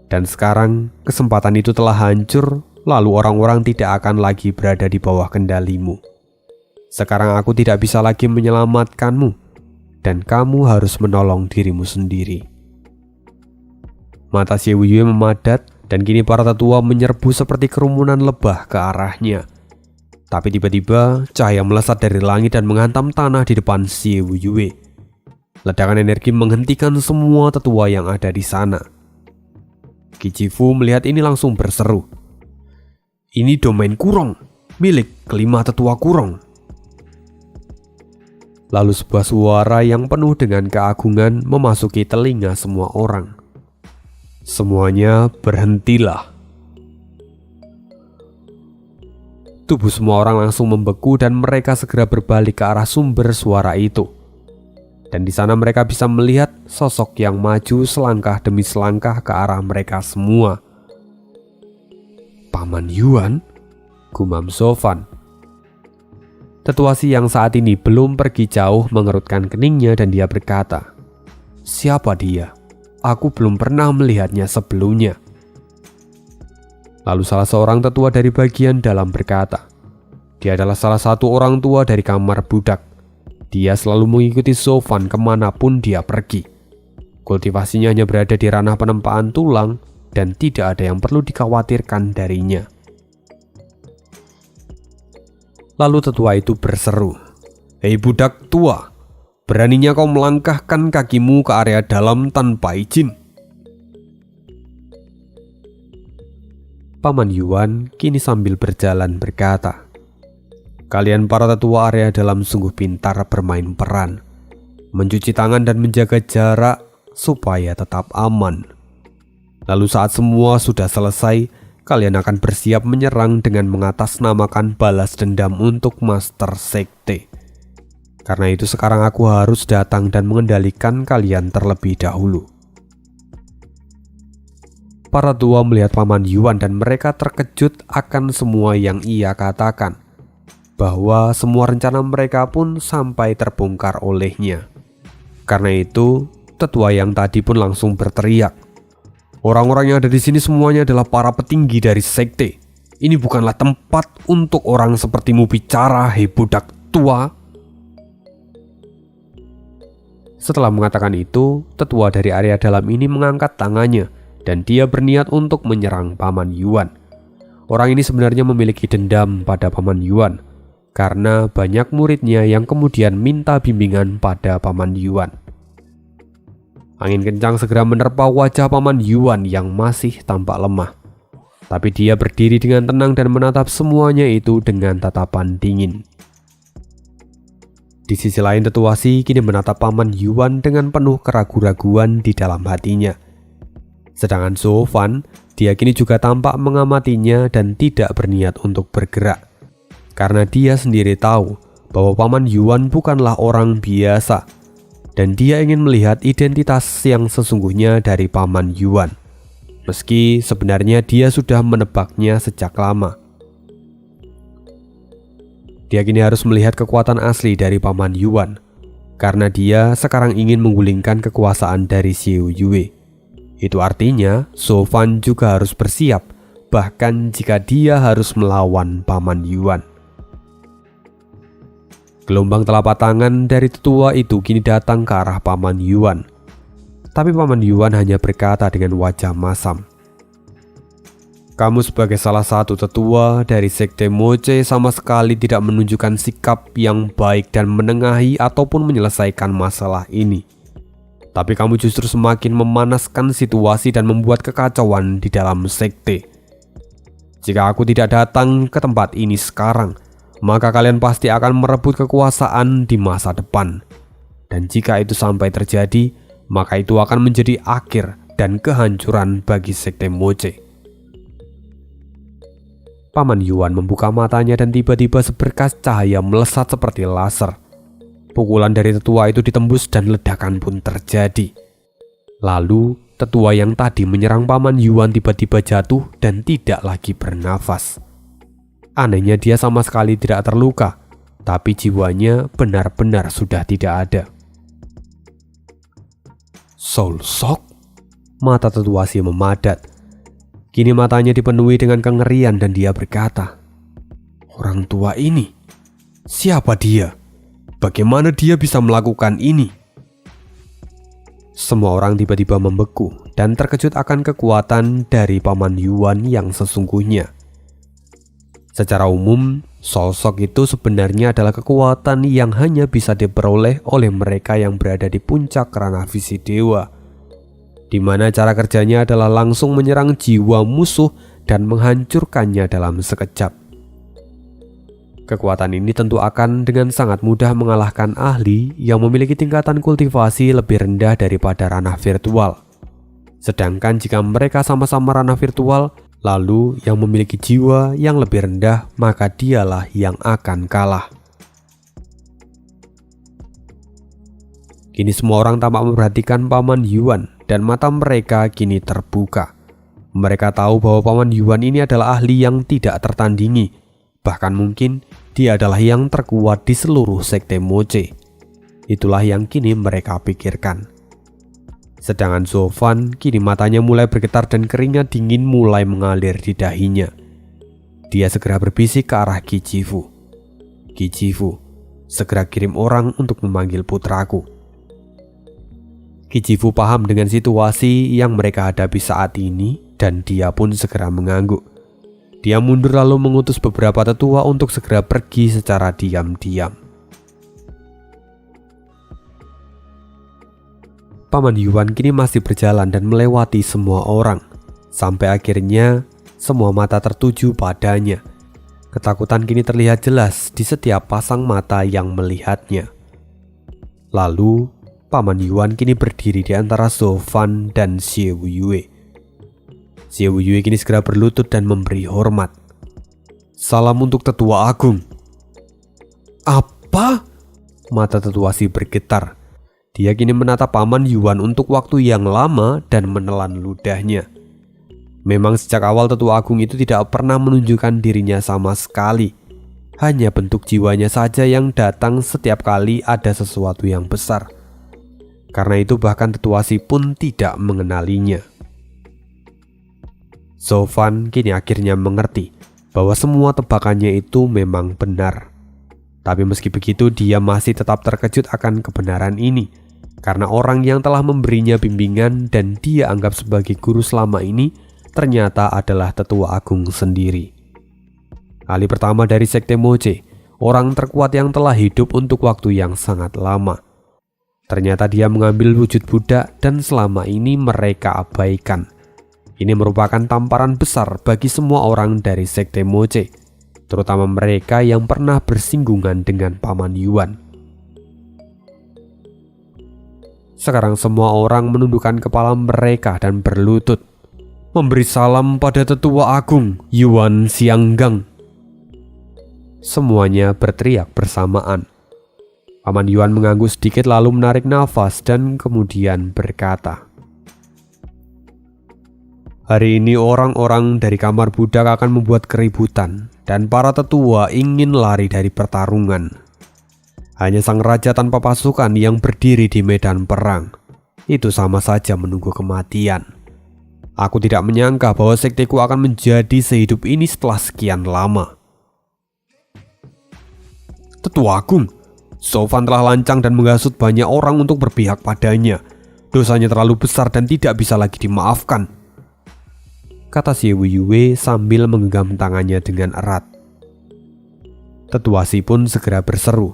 Dan sekarang kesempatan itu telah hancur, lalu orang-orang tidak akan lagi berada di bawah kendalimu. Sekarang aku tidak bisa lagi menyelamatkanmu, dan kamu harus menolong dirimu sendiri." Mata Xie Wuyue memadat, dan kini para tetua menyerbu seperti kerumunan lebah ke arahnya. Tapi tiba-tiba cahaya melesat dari langit dan menghantam tanah di depan Xie Wuyue. Ledakan energi menghentikan semua tetua yang ada di sana. Qi Jifu melihat ini langsung berseru, "Ini domain Kurong, milik kelima tetua Kurong." Lalu sebuah suara yang penuh dengan keagungan memasuki telinga semua orang. Semuanya berhentilah. Tubuh semua orang langsung membeku dan mereka segera berbalik ke arah sumber suara itu. Dan di sana mereka bisa melihat sosok yang maju selangkah demi selangkah ke arah mereka semua. "Paman Yuan?" gumam Sofan. Tetua Si yang saat ini belum pergi jauh mengerutkan keningnya dan dia berkata, "Siapa dia? Aku belum pernah melihatnya sebelumnya." Lalu salah seorang tetua dari bagian dalam berkata, "Dia adalah salah satu orang tua dari kamar budak. Dia selalu mengikuti Sofan kemanapun dia pergi. Kultivasinya hanya berada di ranah penempaan tulang dan tidak ada yang perlu dikhawatirkan darinya." Lalu tetua itu berseru, "Hei budak tua, beraninya kau melangkahkan kakimu ke area dalam tanpa izin?" Paman Yuan kini sambil berjalan berkata, "Kalian para tetua area dalam sungguh pintar bermain peran, mencuci tangan dan menjaga jarak supaya tetap aman. Lalu saat semua sudah selesai, kalian akan bersiap menyerang dengan mengatasnamakan balas dendam untuk Master Sekte. Karena itu sekarang aku harus datang dan mengendalikan kalian terlebih dahulu." Para tua melihat Paman Yuan dan mereka terkejut akan semua yang ia katakan, bahwa semua rencana mereka pun sampai terbongkar olehnya. Karena itu, tetua yang tadi pun langsung berteriak, "Orang-orang yang ada di sini semuanya adalah para petinggi dari sekte. Ini bukanlah tempat untuk orang sepertimu bicara, hei budak tua." Setelah mengatakan itu, tetua dari area dalam ini mengangkat tangannya dan dia berniat untuk menyerang Paman Yuan. Orang ini sebenarnya memiliki dendam pada Paman Yuan karena banyak muridnya yang kemudian minta bimbingan pada Paman Yuan. Angin kencang segera menerpa wajah Paman Yuan yang masih tampak lemah. Tapi dia berdiri dengan tenang dan menatap semuanya itu dengan tatapan dingin. Di sisi lain tetua Si kini menatap Paman Yuan dengan penuh keraguan-raguan di dalam hatinya. Sedangkan Sofan, dia kini juga tampak mengamatinya dan tidak berniat untuk bergerak. Karena dia sendiri tahu bahwa Paman Yuan bukanlah orang biasa. Dan dia ingin melihat identitas yang sesungguhnya dari Paman Yuan. Meski sebenarnya dia sudah menebaknya sejak lama. Dia kini harus melihat kekuatan asli dari Paman Yuan. Karena dia sekarang ingin menggulingkan kekuasaan dari Xie Wuyue. Itu artinya Sofan juga harus bersiap, bahkan jika dia harus melawan Paman Yuan. Gelombang telapak tangan dari tetua itu kini datang ke arah Paman Yuan. Tapi Paman Yuan hanya berkata dengan wajah masam, "Kamu sebagai salah satu tetua dari Sekte Moche sama sekali tidak menunjukkan sikap yang baik dan menengahi ataupun menyelesaikan masalah ini. Tapi kamu justru semakin memanaskan situasi dan membuat kekacauan di dalam sekte. Jika aku tidak datang ke tempat ini sekarang, maka kalian pasti akan merebut kekuasaan di masa depan. Dan jika itu sampai terjadi, maka itu akan menjadi akhir dan kehancuran bagi Sekte Moche. Paman Yuan membuka matanya dan tiba-tiba seberkas cahaya melesat seperti laser. Pukulan dari tetua itu ditembus dan ledakan pun terjadi. Lalu, tetua yang tadi menyerang Paman Yuan tiba-tiba jatuh dan tidak lagi bernafas. Anehnya dia sama sekali tidak terluka, tapi jiwanya benar-benar sudah tidak ada. Soul Shock? Mata tetua si memadat. Kini matanya dipenuhi dengan kengerian dan dia berkata, "Orang tua ini, siapa dia? Bagaimana dia bisa melakukan ini?" Semua orang tiba-tiba membeku dan terkejut akan kekuatan dari Paman Yuan yang sesungguhnya. Secara umum, Soul Shock itu sebenarnya adalah kekuatan yang hanya bisa diperoleh oleh mereka yang berada di puncak ranah visi dewa, di mana cara kerjanya adalah langsung menyerang jiwa musuh dan menghancurkannya dalam sekejap. Kekuatan ini tentu akan dengan sangat mudah mengalahkan ahli yang memiliki tingkatan kultivasi lebih rendah daripada ranah virtual. Sedangkan jika mereka sama-sama ranah virtual, lalu yang memiliki jiwa yang lebih rendah, maka dialah yang akan kalah. Kini semua orang tampak memperhatikan Paman Yuan dan mata mereka kini terbuka. Mereka tahu bahwa Paman Yuan ini adalah ahli yang tidak tertandingi. Bahkan mungkin dia adalah yang terkuat di seluruh Sekte Moche. Itulah yang kini mereka pikirkan. Sedangkan Zofan kini matanya mulai bergetar dan keringat dingin mulai mengalir di dahinya. Dia segera berbisik ke arah Kijifu. "Kijifu, segera kirim orang untuk memanggil putraku." Kijifu paham dengan situasi yang mereka hadapi saat ini dan dia pun segera mengangguk. Dia mundur lalu mengutus beberapa tetua untuk segera pergi secara diam-diam. Paman Yuan kini masih berjalan dan melewati semua orang. Sampai akhirnya semua mata tertuju padanya. Ketakutan kini terlihat jelas di setiap pasang mata yang melihatnya. Lalu Paman Yuan kini berdiri di antara Zofan dan Xie Wuyue. Xie Wuyue kini segera berlutut dan memberi hormat. "Salam untuk tetua agung." "Apa?" Mata tetua si bergetar. Dia kini menatap Paman Yuan untuk waktu yang lama dan menelan ludahnya. Memang sejak awal tetua agung itu tidak pernah menunjukkan dirinya sama sekali. Hanya bentuk jiwanya saja yang datang setiap kali ada sesuatu yang besar. Karena itu bahkan tetua si pun tidak mengenalinya. Zofan kini akhirnya mengerti bahwa semua tebakannya itu memang benar. Tapi meski begitu dia masih tetap terkejut akan kebenaran ini. Karena orang yang telah memberinya bimbingan dan dia anggap sebagai guru selama ini ternyata adalah tetua agung sendiri. Ahli pertama dari Sekte Moche, orang terkuat yang telah hidup untuk waktu yang sangat lama. Ternyata dia mengambil wujud budak dan selama ini mereka abaikan. Ini merupakan tamparan besar bagi semua orang dari Sekte Moche, terutama mereka yang pernah bersinggungan dengan Paman Yuan. Sekarang semua orang menundukkan kepala mereka dan berlutut, memberi salam pada tetua agung Yuan Xianggang. Semuanya berteriak bersamaan. Paman Yuan mengangguk sedikit lalu menarik nafas dan kemudian berkata, "Hari ini orang-orang dari kamar budak akan membuat keributan dan para tetua ingin lari dari pertarungan. Hanya sang raja tanpa pasukan yang berdiri di medan perang. Itu sama saja menunggu kematian. Aku tidak menyangka bahwa sekteku akan menjadi sehidup ini setelah sekian lama." "Tetua Agung, Zofan telah lancang dan menghasut banyak orang untuk berpihak padanya. Dosanya terlalu besar dan tidak bisa lagi dimaafkan," kata Xie Wuyue sambil menggenggam tangannya dengan erat. Tetua Si pun segera berseru,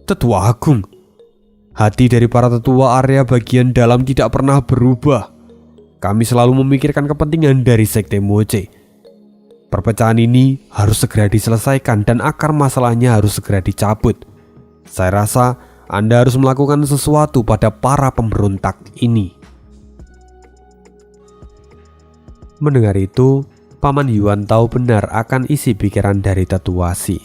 "Tetua Agung, hati dari para tetua area bagian dalam tidak pernah berubah. Kami selalu memikirkan kepentingan dari Sekte Moche. Perpecahan ini harus segera diselesaikan dan akar masalahnya harus segera dicabut. Saya rasa Anda harus melakukan sesuatu pada para pemberontak ini." Mendengar itu, Paman Yuan tahu benar akan isi pikiran dari tetua Si.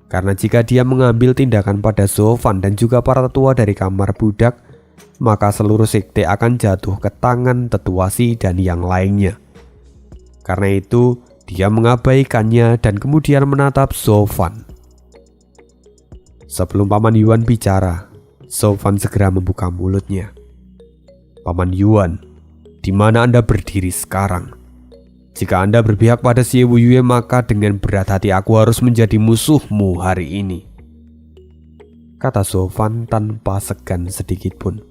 Karena jika dia mengambil tindakan pada Zhou Fan dan juga para tetua dari kamar budak, maka seluruh sekte akan jatuh ke tangan tetua Si dan yang lainnya. Karena itu, dia mengabaikannya dan kemudian menatap Zhou Fan. Sebelum Paman Yuan bicara, Zhou Fan segera membuka mulutnya. "Paman Yuan, di mana Anda berdiri sekarang? Jika Anda berpihak pada Xie Wuyue, maka dengan berat hati aku harus menjadi musuhmu hari ini," kata Zhou Fan tanpa segan sedikit pun.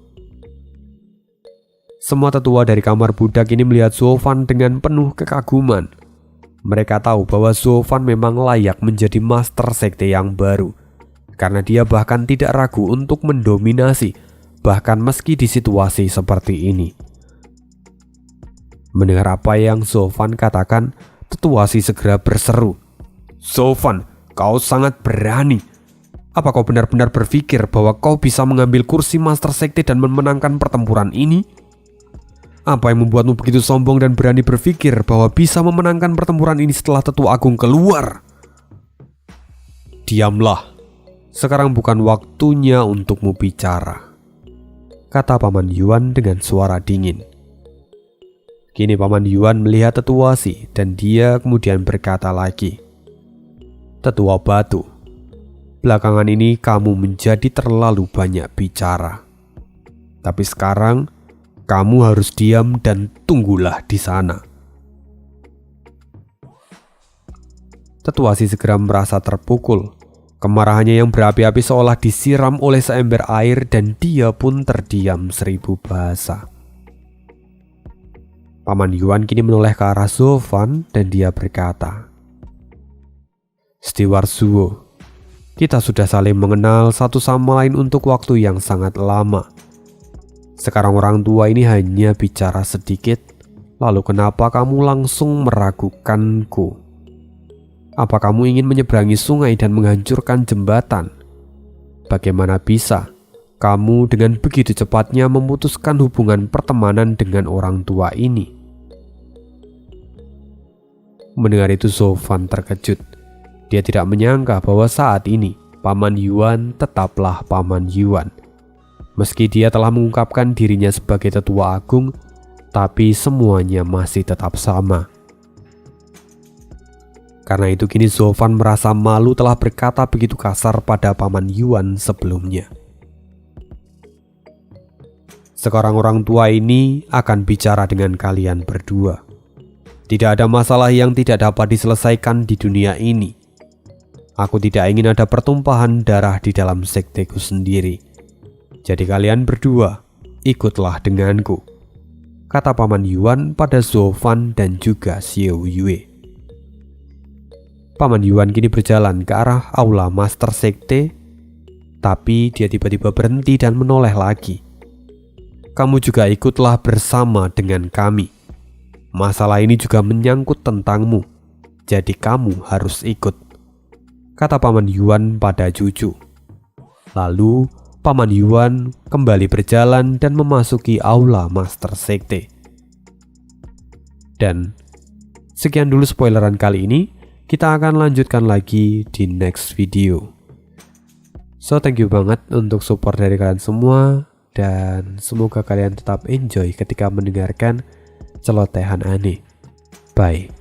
Semua tetua dari kamar budak ini melihat Zhou Fan dengan penuh kekaguman. Mereka tahu bahwa Zhou Fan memang layak menjadi master sekte yang baru, karena dia bahkan tidak ragu untuk mendominasi, bahkan meski di situasi seperti ini. Mendengar apa yang Zhou Fan katakan, tetua Si segera berseru, "Zhou Fan, kau sangat berani. Apa kau benar-benar berpikir bahwa kau bisa mengambil kursi master sekte dan memenangkan pertempuran ini? Apa yang membuatmu begitu sombong dan berani berpikir bahwa bisa memenangkan pertempuran ini setelah Tetua Agung keluar?" "Diamlah, sekarang bukan waktunya untukmu bicara," kata Paman Yuan dengan suara dingin. Kini Paman Yuan melihat tetua Si dan dia kemudian berkata lagi, "Tetua Batu, belakangan ini kamu menjadi terlalu banyak bicara. Tapi sekarang kamu harus diam dan tunggulah di sana." Tetua Si segera merasa terpukul. Kemarahannya yang berapi-api seolah disiram oleh seember air dan dia pun terdiam 1000 bahasa. Paman Yuan kini menoleh ke arah Zhou Fan dan dia berkata, "Steward Zhuo, kita sudah saling mengenal satu sama lain untuk waktu yang sangat lama. Sekarang orang tua ini hanya bicara sedikit, lalu kenapa kamu langsung meragukanku? Apa kamu ingin menyeberangi sungai dan menghancurkan jembatan? Bagaimana bisa kamu dengan begitu cepatnya memutuskan hubungan pertemanan dengan orang tua ini?" Mendengar itu Zhou Fan terkejut. Dia tidak menyangka bahwa saat ini Paman Yuan tetaplah Paman Yuan. Meski dia telah mengungkapkan dirinya sebagai tetua agung, tapi semuanya masih tetap sama. Karena itu kini Zhou Fan merasa malu telah berkata begitu kasar pada Paman Yuan sebelumnya. Sekarang orang tua ini akan bicara dengan kalian berdua. Tidak ada masalah yang tidak dapat diselesaikan di dunia ini. Aku tidak ingin ada pertumpahan darah di dalam sekteku sendiri. Jadi kalian berdua ikutlah denganku, kata Paman Yuan pada Zhou Fan dan juga Xie Wuyue. Paman Yuan kini berjalan ke arah aula master sekte, tapi dia tiba-tiba berhenti dan menoleh lagi. "Kamu juga ikutlah bersama dengan kami. Masalah ini juga menyangkut tentangmu, jadi kamu harus ikut," kata Paman Yuan pada Juju. Lalu Paman Yuan kembali berjalan dan memasuki aula master sekte. Dan sekian dulu spoileran kali ini. Kita akan lanjutkan lagi di next video. So thank you banget untuk support dari kalian semua, dan semoga kalian tetap enjoy ketika mendengarkan celotehan aneh. Bye.